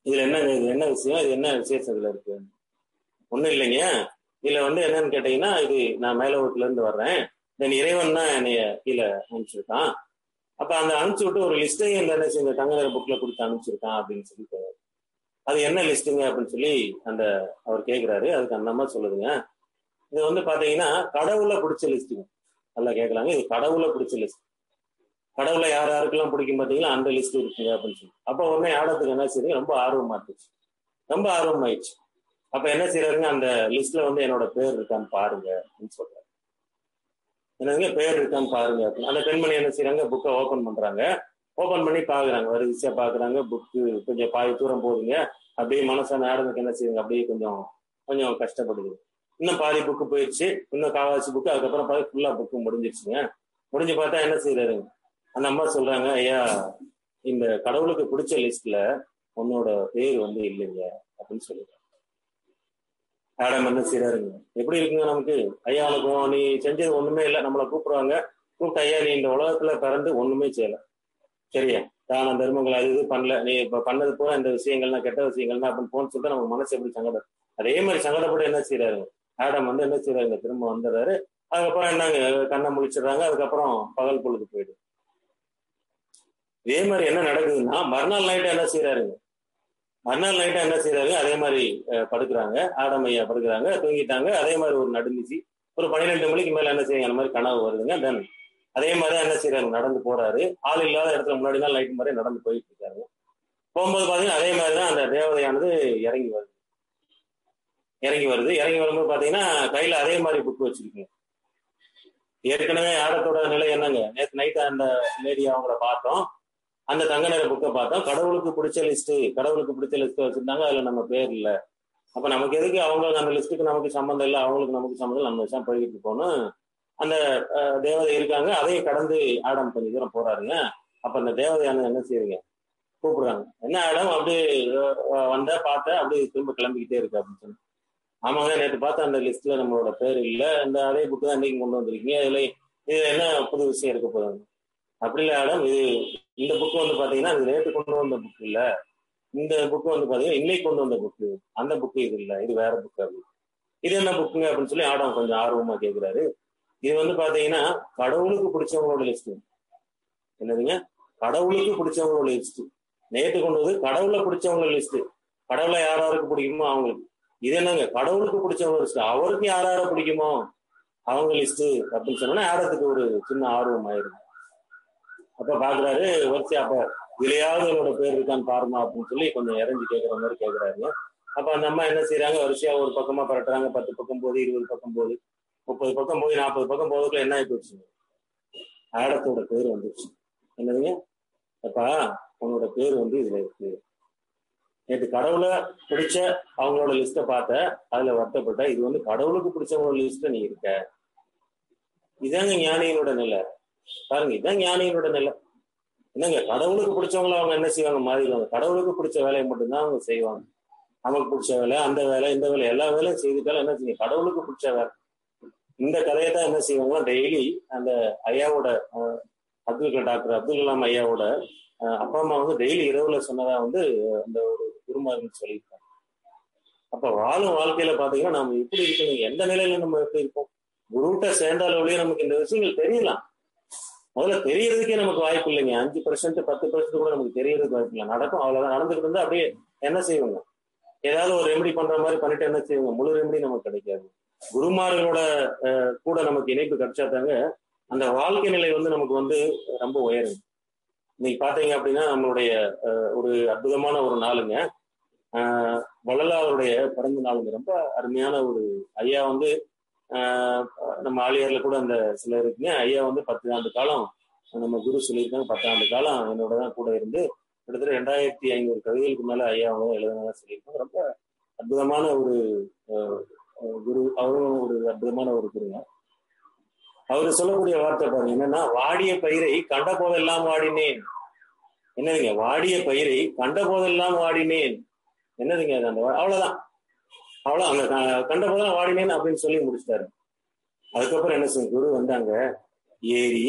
இதுல என்ன விஷயம், இது என்ன விசேஷம் இதுல இருக்கு? ஒண்ணும் இல்லைங்க, இதுல என்னன்னு கேட்டீங்கன்னா, இது நான் மேலோகத்துல இருந்து வர்றேன், தென் இறைவன் தான் என்னைய கீழே அனுப்பிச்சிருக்கான். அப்ப அந்த அனுப்பிச்சு விட்டு ஒரு லிஸ்டையும் இந்த தங்க நிற புக்ல கொடுத்து அனுப்பிச்சிருக்கான் அப்படின்னு சொல்லி, அது என்ன லிஸ்ட்டுங்க அப்படின்னு சொல்லி அவர் கேட்கிறாரு. அதுக்கு அந்த அம்மா சொல்லுதுங்க, இது பாத்தீங்கன்னா கடவுளை பிடிச்ச லிஸ்ட்டுங்க. நல்லா கேட்கலாங்க, இது கடவுளை பிடிச்ச லிஸ்ட். கடவுளை யார் யாருக்கெல்லாம் பிடிக்கும் பாத்தீங்களா, அந்த லிஸ்ட் இருக்குங்க அப்படின்னு சொல்லி. அப்ப உடனே ஆடத்துக்கு என்ன செய்யுங்க, ரொம்ப ஆர்வமாட்டுச்சு, ரொம்ப ஆர்வமாயிடுச்சு. அப்ப என்ன செய்யறாருங்க, அந்த லிஸ்ட்ல என்னோட பேர் இருக்கான்னு பாருங்க அப்படின்னு சொல்றாரு. என்னதுங்க, பேர் இருக்கான்னு பாருங்க. அந்த பெண்மணி என்ன செய்யறாங்க, புக்கை ஓபன் பண்றாங்க. ஓபன் பண்ணி பாக்குறாங்க, வரிசையா பாக்குறாங்க. புக்கு கொஞ்சம் பாதி தூரம் போகுதுங்க. அப்படியே மனசான ஆடத்துக்கு என்ன செய்யுங்க, அப்படியே கொஞ்சம் கொஞ்சம் கஷ்டப்படுது. இன்னும் பாதி புக்கு போயிடுச்சு, இன்னும் காவாசி புக்கு. அதுக்கப்புறம் பாதி ஃபுல்லா புக்கு முடிஞ்சிருச்சுங்க. முடிஞ்சு பார்த்தா என்ன செய்யறாருங்க, அந்த அம்மா சொல்றாங்க, ஐயா இந்த கடவுளுக்கு பிடிச்ச லிஸ்ட்ல உன்னோட பேர் இல்லைங்க அப்படின்னு சொல்லிடுறாங்க. ஆடம் என்ன செய்யறாருங்க, எப்படி இருக்குங்க நமக்கு, ஐயா உனக்கு நீ செஞ்சது ஒண்ணுமே இல்லை, நம்மளை கூப்பிடுவாங்க, கூப்பிட்டு ஐயா நீ இந்த உலகத்துல பிறந்து ஒண்ணுமே செய்யல, சரியா, தான தர்மங்கள் அது இது பண்ணல, நீ இப்ப பண்ணது போல இந்த விஷயங்கள்லாம் கெட்ட விஷயங்கள்னா அப்படின்னு போன்னு சொல்லிட்டு நம்ம மனசு எப்படி சங்கடம். அதே மாதிரி சங்கடப்பட்டு என்ன செய்யறாரு, ஆடம் என்ன செய்யறாங்க, திரும்ப வந்துடுறாரு. அதுக்கப்புறம் என்னங்க, கண்ணை முழிச்சிடுறாங்க. அதுக்கப்புறம் பகல் பொழுது போயிடுது. இதே மாதிரி என்ன நடக்குதுன்னா, மறுநாள் நைட்டா என்ன செய்யறாருங்க, அதே மாதிரி படுக்கிறாங்க. ஆடம் ஐயா படுக்கிறாங்க, தூங்கிட்டாங்க. அதே மாதிரி ஒரு நடுநிசி ஒரு 12 மணிக்கு மேல என்ன செய்யுங்க, அந்த மாதிரி கனவு வருதுங்க. தென் அதே மாதிரிதான் என்ன செய்யறாரு, நடந்து போறாரு. ஆள் இல்லாத இடத்துல முன்னாடி நாள் நைட்டு மாதிரி நடந்து போயிட்டு இருக்காரு. போகும்போது பாத்தீங்கன்னா அதே மாதிரிதான் அந்த தேவதையானது இறங்கி வருது. இறங்கி வரும்போது பாத்தீங்கன்னா கையில அதே மாதிரி புக் வச்சிருக்கீங்க. ஏற்கனவே ஆடத்தோட நிலை என்னங்க, நேற்று நைட்டு அந்த லேடி அவங்கள பார்த்தோம். அந்த தங்க நிற புக்கை பார்த்தா கடவுளுக்கு பிடிச்ச லிஸ்ட் வச்சிருந்தாங்க. அதுல நம்ம பேர் இல்ல. அப்ப நமக்கு எதுக்கு அவங்களுக்கு அந்த லிஸ்ட்டுக்கு நமக்கு சம்மந்தம் இல்லை, அவங்களுக்கு நமக்கு சம்மந்தம் இல்லை, நம்ம விஷயம் போய்கிட்டு இருக்கோம்னு அந்த தேவதை இருக்காங்க. அதையும் கடந்து ஆடம் கொஞ்சம் தூரம் போறாருங்க. அப்ப அந்த தேவதையான என்ன செய்யுங்க, கூப்பிடுறாங்க. என்ன ஆடம் அப்படி வந்த பார்த்த அப்படி திரும்ப கிளம்பிக்கிட்டே இருக்கு அப்படின்னு சொல்லி. ஆமாங்க, நேற்று பார்த்த அந்த லிஸ்ட்ல நம்மளோட பேர் இல்லை, இந்த அதே புக்கு தான் இன்னைக்கு கொண்டு வந்திருக்கீங்க, இதுல இது என்ன புது விஷயம் இருக்க போதாங்க. அப்படி இல்லை ஆடம், இது இந்த புக்கு வந்து பாத்தீங்கன்னா இது நேற்று கொண்டு வந்த புக்கு இல்ல, இந்த புக்கு வந்து பாத்தீங்கன்னா இன்னைக்கு கொண்டு வந்த புக்கு, அந்த புக்கு இது இல்லை, இது வேற புக்கு அப்படின்னு. இது என்ன புக்குங்க அப்படின்னு சொல்லி ஆடம் கொஞ்சம் ஆர்வமா கேட்கிறாரு. இது வந்து பாத்தீங்கன்னா கடவுளுக்கு பிடிச்சவங்களோட லிஸ்ட். என்னதுங்க, கடவுளுக்கு பிடிச்சவங்களோட லிஸ்ட். நேற்று கொண்டு வந்து கடவுளை பிடிச்சவங்களோட லிஸ்ட், கடவுளை யாராருக்கு பிடிக்குமோ அவங்களுக்கு. இது என்னங்க, கடவுளுக்கு பிடிச்சவங்க லிஸ்ட், அவருக்கு யாரார பிடிக்குமோ அவங்க லிஸ்ட் அப்படின்னு சொன்னா ஆடத்துக்கு ஒரு சின்ன ஆர்வம் ஆயிருக்கு. அப்ப பாக்குறாரு வரிசை, அப்ப இதுலயாவது என்னோட பேர் இருக்கான்னு பாருமா அப்படின்னு சொல்லி கொஞ்சம் இறங்கி கேட்கற மாதிரி கேட்கிறாரு. அப்ப அந்த அம்மா என்ன செய்யறாங்க, வரிசையா ஒரு பக்கமா பரட்டுறாங்க. 10 பக்கம் போது, 20 பக்கம் போது, 30 பக்கம் போய் 40 பக்கம் போதுக்குள்ள என்ன ஆகி போச்சு, ஆடத்தோட பேர் வந்துருச்சு. என்னதுங்க, அப்பா உன்னோட பேர் வந்து இதுல இருக்கு. நேற்று கடவுளை பிடிச்ச அவங்களோட லிஸ்ட பார்த்த, அதுல வருத்தப்பட்ட, இது வந்து கடவுளுக்கு பிடிச்சவங்களோட லிஸ்ட்ல நீ இருக்க. இதாங்க ஞானியினோட நிலை. பாருங்க, இதான் ஞானியினோட நிலை. என்னங்க, கடவுளுக்கு பிடிச்சவங்கள அவங்க என்ன செய்வாங்க, மாறிடுவாங்க. கடவுளுக்கு பிடிச்ச வேலையை மட்டும்தான் அவங்க செய்வாங்க. நமக்கு பிடிச்ச வேலை, அந்த வேலை, இந்த வேலை, எல்லா வேலையும் செய்துட்டாலும் என்ன செய்யும், கடவுளுக்கு பிடிச்ச வேலை. இந்த கதையை தான் என்ன செய்வாங்கன்னா டெய்லி அந்த ஐயாவோட டாக்டர் அப்துல் கலாம் ஐயாவோட அப்பா அம்மா வந்து டெய்லி இரவுல சொன்னதா வந்து அந்த ஒரு குருமாருன்னு சொல்லியிருக்காங்க. அப்ப வாழும் வாழ்க்கையில பாத்தீங்கன்னா நம்ம எப்படி இருக்கணும், எந்த நிலையில நம்ம எப்படி இருக்கோம், குருட்ட சேர்ந்தால வழியே நமக்கு இந்த விஷயங்கள் தெரியலாம். முதல்ல தெரியறதுக்கே நமக்கு வாய்ப்பு இல்லைங்க. 5%, 10% கூட நமக்கு தெரியறதுக்கு வாய்ப்பு இல்லை. நடக்கும், அவ்வளவுதான். நடந்துகிட்டு இருந்தா அப்படியே என்ன செய்வாங்க, ஏதாவது ஒரு ரெமெடி பண்ற மாதிரி பண்ணிட்டு என்ன செய்வாங்க, முழு ரெமெடி நமக்கு கிடைக்காது. குருமார்களோட கூட நமக்கு இணைப்பு கிடைச்சா தாங்க அந்த வாழ்க்கை நிலை வந்து நமக்கு வந்து ரொம்ப உயரும். இன்னைக்கு பாத்தீங்க அப்படின்னா நம்மளுடைய ஒரு அற்புதமான ஒரு நாளுங்க, வள்ளலாருடைய பிறந்த நாளுங்க. ரொம்ப அருமையான ஒரு ஐயா வந்து நம்ம ஆலியார்ல கூட அந்த சில இருக்குங்க. ஐயா வந்து 10 ஆண்டு காலம் நம்ம குரு சொல்லியிருக்காங்க, 10 ஆண்டு காலம் என்னோட தான் கூட இருந்து கிட்டத்தட்ட 2500 கவிதைகளுக்கு மேல ஐயா அவங்க எழுதுனதா சொல்லியிருக்காங்க. ரொம்ப அற்புதமான ஒரு குரு, அவரும் ஒரு அற்புதமான ஒரு குருங்க. அவரு சொல்லக்கூடிய வார்த்தை பாருங்க, என்னன்னா, வாடிய பயிரை கண்ட போதெல்லாம் வாடினேன். என்னதுங்க, வாடிய பயிரை கண்ட போதெல்லாம் வாடினேன். என்னதுங்க அது, அந்த அவ்வளவுதான், அவ்வளவு அந்த கண்ட போதெல்லாம் வாடினேன் அப்படின்னு சொல்லி முடிச்சிட்டாரு. அதுக்கப்புறம் என்ன செய்யும், குரு வந்தாங்க, ஏரி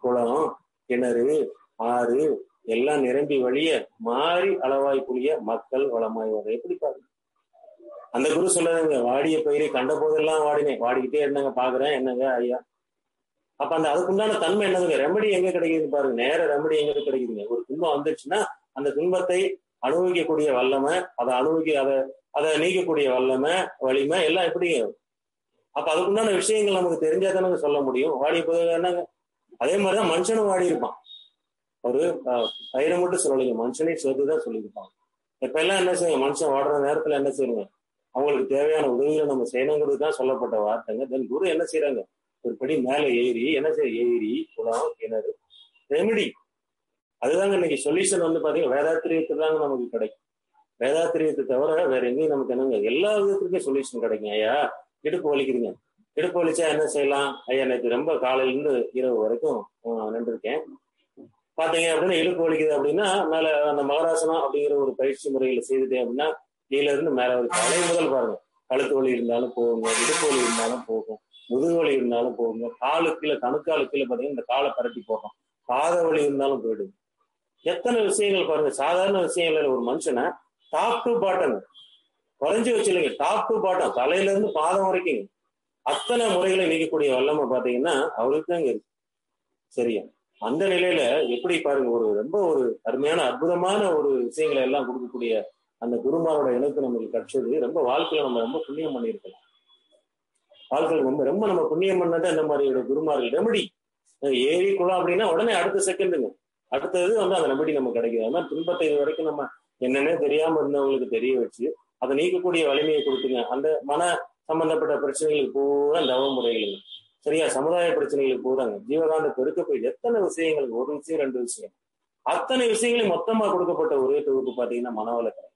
குளம் கிணறு ஆறு எல்லாம் நிரம்பி வழிய மாறி அளவாய் புளிய மக்கள் வளமாய் வர. எப்படி பாருங்க, அந்த குரு சொல்றதுங்க, வாடிய பயிரை கண்ட போதெல்லாம் வாடினேன், வாடிக்கிட்டே இருந்தாங்க, பாக்குறேன் என்னங்க ஐயா. அப்ப அந்த அதுக்குண்டான தன்மை என்னதுங்க, ரெமடி எங்க கிடைக்குதுன்னு பாருங்க. நேர ரெமடி எங்க கிடைக்குதுங்க, ஒரு துன்பம் வந்துருச்சுன்னா அந்த துன்பத்தை அனுபவிக்கக்கூடிய வல்லமை, அதை நீக்கக்கூடிய வல்லமை, வலிமை எல்லாம் எப்படிங்க. அப்ப அதுக்குண்டான விஷயங்கள் நமக்கு தெரிஞ்சா தானங்க சொல்ல முடியும். வாடிய போது என்னங்க, அதே மாதிரிதான் மனுஷனும் வாடி இருப்பான். ஒரு பயிரை மட்டும் சொல்லலைங்க, மனுஷனையும் சேர்த்துதான் சொல்லியிருப்பாங்க. இப்ப எல்லாம் என்ன செய்யுங்க, மனுஷன் வாடுற நேரத்துல என்ன செய்யுங்க, அவங்களுக்கு தேவையான உதவிகளை நம்ம செய்யணுங்கிறது தான் சொல்லப்பட்ட வார்த்தைங்க. தென் குரு என்ன செய்யறாங்க, ஒரு படி மேல ஏறி என்ன செய்ய, ஏரி குளம் கிணறு ரெமிடி, அதுதாங்க இன்னைக்கு சொல்யூஷன் வந்து பாத்தீங்கன்னா வேதாத்திரியத்துக்கு தாங்க நமக்கு கிடைக்கும். வேதாத்திரியத்தை தவிர வேற எங்கேயும் நமக்கு என்னங்க, எல்லா விதத்துக்குமே சொல்யூஷன் கிடைக்கும். ஐயா இடுப்பு வலிக்குதுங்க, இடுப்பு வலிச்சா என்ன செய்யலாம், ஐயா நேற்று ரொம்ப காலையில இருந்து இரவு வரைக்கும் நின்றுருக்கேன், பாத்தீங்க அப்படின்னா இடுப்பு வலிக்குது அப்படின்னா மேல அந்த மகராசனம் அப்படிங்கிற ஒரு பயிற்சி முறைகளை செய்துட்டேன் அப்படின்னா கீழே இருந்து மேல ஒரு தலை முதல் பாருங்க, கழுத்து வலி இருந்தாலும் போகுங்க, இடுப்பு வலி இருந்தாலும் போகும், முதுகு வலி இருந்தாலும் போகுங்க, காலுக்கு கீழே கணுக்காலுக்கு கீழே பாத்தீங்கன்னா இந்த காலை பரட்டி போகும், பாத வலி இருந்தாலும் போயிடுது. எத்தனை விஷயங்கள் பாருங்க, சாதாரண விஷயங்கள். ஒரு மனுஷனை டாப் டு பாட்டம் குறைஞ்சி வச்சிருங்க, டாப் டு பாட்டம் தலையில இருந்து பாதம் வரைக்கும் அத்தனை முறைகளை நீக்கக்கூடிய வல்லமை பாத்தீங்கன்னா அவருக்கு தாங்க இருக்கு. சரியா, அந்த நிலையில எப்படி பாருங்க, ஒரு ரொம்ப ஒரு அருமையான அற்புதமான ஒரு விஷயங்களை எல்லாம் கொடுக்கக்கூடிய அந்த குருமாரோட இணைப்பு நமக்கு கிடைச்சது. ரொம்ப வாழ்க்கையில நம்ம ரொம்ப புண்ணியம் பண்ணியிருக்கலாம். வாழ்க்கையில ரொம்ப ரொம்ப நம்ம புண்ணியம் பண்ணது அந்த மாதிரி குருமார்கள். ரெமடி ஏரி குளம் அப்படின்னா உடனே அடுத்த செகண்டுங்க அடுத்தது வந்து அந்த ரெமடி நமக்கு கிடைக்குது. அது மாதிரி துன்பத்தை இது வரைக்கும் நம்ம என்னன்னே தெரியாம இருந்தவங்களுக்கு தெரிய வச்சு அதை நீக்கக்கூடிய வலிமையை கொடுத்துங்க. அந்த மன சம்பந்தப்பட்ட பிரச்சனைகளுக்கு பூரா தவ முறைகள், சரியா, சமுதாய பிரச்சனைகளுக்கு பூராங்க, ஜீவகாந்த பெருக்க போய் எத்தனை விஷயங்களுக்கு, ஒரு விஷயம் 2 விஷயம் அத்தனை விஷயங்களையும் மொத்தமா கொடுக்கப்பட்ட ஒரே தொகுப்பு பாத்தீங்கன்னா மனவள கலை.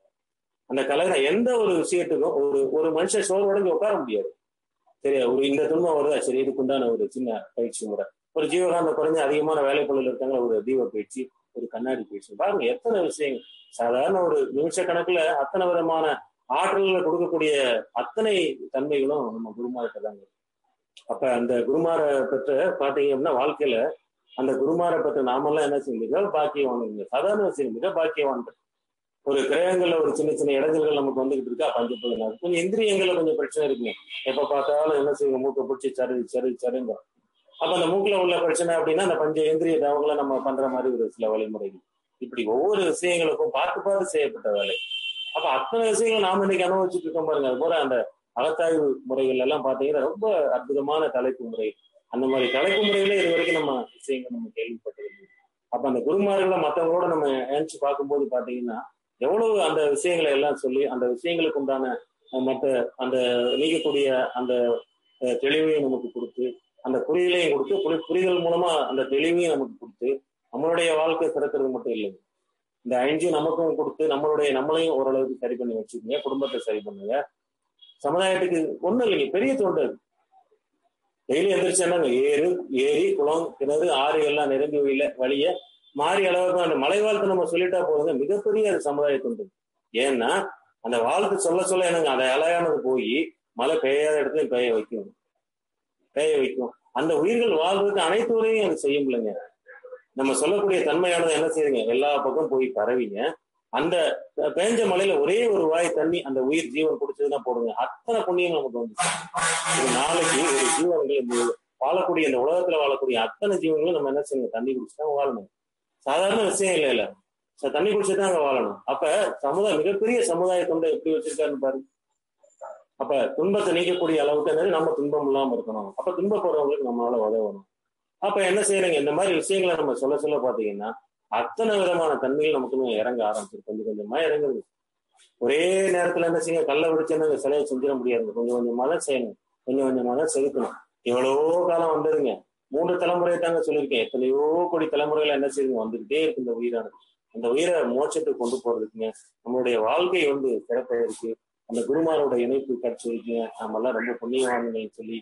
அந்த கலையில எந்த ஒரு விஷயத்துக்கும் ஒரு மனுஷன் சோர்வடைஞ்சு உட்கார முடியாது. சரியா, ஒரு இந்த துன்பம் வருதா, சரி இதுக்குண்டான ஒரு சின்ன பயிற்சி முறை, ஒரு ஜீவகாந்த குறைஞ்ச அதிகமான வேலைப்பொருள் இருக்காங்க, ஒரு தீப பயிற்சி, ஒரு கண்ணாடி பயிற்சி. பாருங்க எத்தனை விஷயங்கள். சாதாரண ஒரு நிமிஷ கணக்குல அத்தனை விதமான ஆற்றல்களை கொடுக்கக்கூடிய அத்தனை தன்மைகளும் நம்ம குருமார்கிட்ட தாங்க. அப்ப அந்த குருமாரை பெற்ற பாத்தீங்க அப்படின்னா வாழ்க்கையில அந்த குருமாரை பெற்ற நாமெல்லாம் என்ன செய்யும், மிக பாக்கியவானுங்க. சாதாரண விஷயம், மிக பாக்கியவான்கள். ஒரு கிரகங்கள்ல ஒரு சின்ன சின்ன இடைஞ்சல்கள் நமக்கு வந்துகிட்டு இருக்கா, பஞ்சப்பொழுது கொஞ்சம் இந்திரியங்கள்ல கொஞ்சம் பிரச்சனை இருக்குங்க. எப்ப பார்த்தாலும் என்ன செய்யுங்க, மூக்கை பிடிச்சி சருங்க. அப்ப அந்த மூக்குல உள்ள பிரச்சனை அப்படின்னா அந்த பஞ்ச இந்திரிய தவங்களை நம்ம பண்ற மாதிரி ஒரு சில வழிமுறைகள். இப்படி ஒவ்வொரு விஷயங்களுக்கும் பார்த்து செய்யப்பட்ட வேலை. அப்ப அத்தனை விஷயங்கள் நாம இன்னைக்கு அனுபவிச்சுட்டு இருக்கோம் பாருங்க. அது போல அந்த அகத்தாய்வு முறைகள் எல்லாம் பாத்தீங்கன்னா ரொம்ப அற்புதமான தலைப்பு முறை. அந்த மாதிரி தலைப்பு முறைகளே இது வரைக்கும் நம்ம விஷயங்கள் நம்ம கேள்விப்பட்டது. அப்ப அந்த குருமார்களை மற்றவங்களோட நம்ம நினைச்சு பார்க்கும்போது பாத்தீங்கன்னா எவ்வளவு அந்த விஷயங்களை எல்லாம் சொல்லி அந்த விஷயங்களுக்கு உண்டான மற்ற அந்த நீக்கக்கூடிய அந்த தெளிவையும் நமக்கு கொடுத்து, அந்த புரிதலையும் கொடுத்து, புரிதல் மூலமா அந்த தெளிவையும் நமக்கு கொடுத்து, நம்மளுடைய வாழ்க்கை சிறக்கிறது மட்டும் இல்லைங்க, இந்த 5 நமக்கும் கொடுத்து நம்மளையும் ஓரளவுக்கு சரி பண்ணி வச்சுக்கோங்க, குடும்பத்தை சரி பண்ணுங்க, சமுதாயத்துக்கு ஒண்ணும் இல்லைங்க, பெரிய தொண்டு. டெய்லி எந்திரிச்சாங்க ஏரி குளம் கிணறு ஆறு எல்லாம் நிரம்பி வழிய மாறி அளவுக்கு அந்த மலை வாழ்த்து நம்ம சொல்லிட்டா போதுங்க, மிகப்பெரிய அது சமுதாய தொண்டு. ஏன்னா அந்த வாழ்த்து சொல்ல என்னங்க அதை அலையானது போய் மழை பெய்யாத இடத்துல பெய்ய வைக்கும். அந்த உயிர்கள் வாழ்றதுக்கு அனைத்து உரையும் அது செய்யும் இல்லைங்க. நம்ம சொல்லக்கூடிய தன்மையானது என்ன செய்யுங்க, எல்லா பக்கம் போய் பரவிங்க. அந்த பேஞ்ச மலையில ஒரே ஒரு வாய் தண்ணி அந்த உயிர் ஜீவன் குடிச்சதுதான் போடுங்க, அத்தனை புண்ணியம் நமக்கு வந்து. ஒரு நாளைக்கு ஒரு ஜீவன்கள் வாழக்கூடிய இந்த உலகத்துல வாழக்கூடிய அத்தனை ஜீவன்களும் நம்ம என்ன செய்யணும், தண்ணி குடிச்சுதான் வாழணும். சாதாரண விஷயம் இல்ல தண்ணி குடிச்சுதான் அங்க வாழணும். அப்ப மிகப்பெரிய சமுதாய தொண்டை எப்படி வச்சிருக்காருன்னு பாருங்க. அப்ப துன்பத்தை நீக்கக்கூடிய அளவுக்கு நம்ம துன்பம் இல்லாம இருக்கணும். அப்ப துன்பப்படுறவங்களுக்கு நம்மளால உதவணும். அப்ப என்ன செய்யறீங்க, இந்த மாதிரி விஷயங்களை நம்ம சொல்ல பாத்தீங்கன்னா அத்தனை விதமான தன்மைகள் நமக்கு இறங்க ஆரம்பிச்சிருக்கு. கொஞ்சம் கொஞ்சமா இறங்குறது. ஒரே நேரத்துல என்ன செய்ய, கல்லை விடுச்சுன்னு சிலையை செஞ்சிட முடியாது. கொஞ்சம் கொஞ்சமா தான் செய்யணும், கொஞ்சம் கொஞ்சமா தான் செலுத்தணும். எவ்வளவோ காலம் வந்ததுங்க, 3 தலைமுறையை தாங்க சொல்லியிருக்கேன். எத்தனையோ கோடி தலைமுறைகள் என்ன செய்யுங்க வந்துகிட்டே இருக்கு. இந்த உயிரானது அந்த உயிரை மோட்சத்துக்கு கொண்டு போறதுக்குங்க நம்மளுடைய வாழ்க்கை சிறப்பா இருக்கு. அந்த குருமாரோட இணைப்பு கிடைச்சிருக்குங்க. நம்ம எல்லாம் ரொம்ப புண்ணியவான்கள் சொல்லி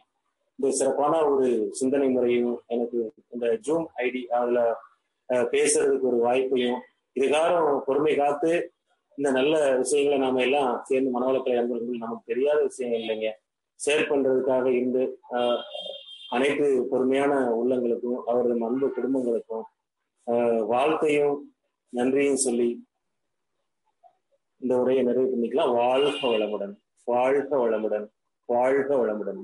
இந்த சிறப்பான ஒரு சிந்தனை முறையும், எனக்கு இந்த ஜூம் ஐடி அதுல பேசுறதுக்கு ஒரு வாய்ப்பையும், இதுக்காக பொறுமை காத்து இந்த நல்ல விஷயங்களை நாம எல்லாம் சேர்ந்து மனவளக்கலை அன்பர்கள், நமக்கு தெரியாத விஷயங்கள் இல்லைங்க, ஷேர் பண்றதுக்காக இருந்து அனைத்து பொறுமையான உள்ளங்களுக்கும் அவரது அன்பு குடும்பங்களுக்கும் வாழ்த்தையும் நன்றியும் சொல்லி இந்த உரையை நிறைவு பண்ணிக்கலாம். வாழ்க வளமுடன், வாழ்க வளமுடன், வாழ்க வளமுடன்.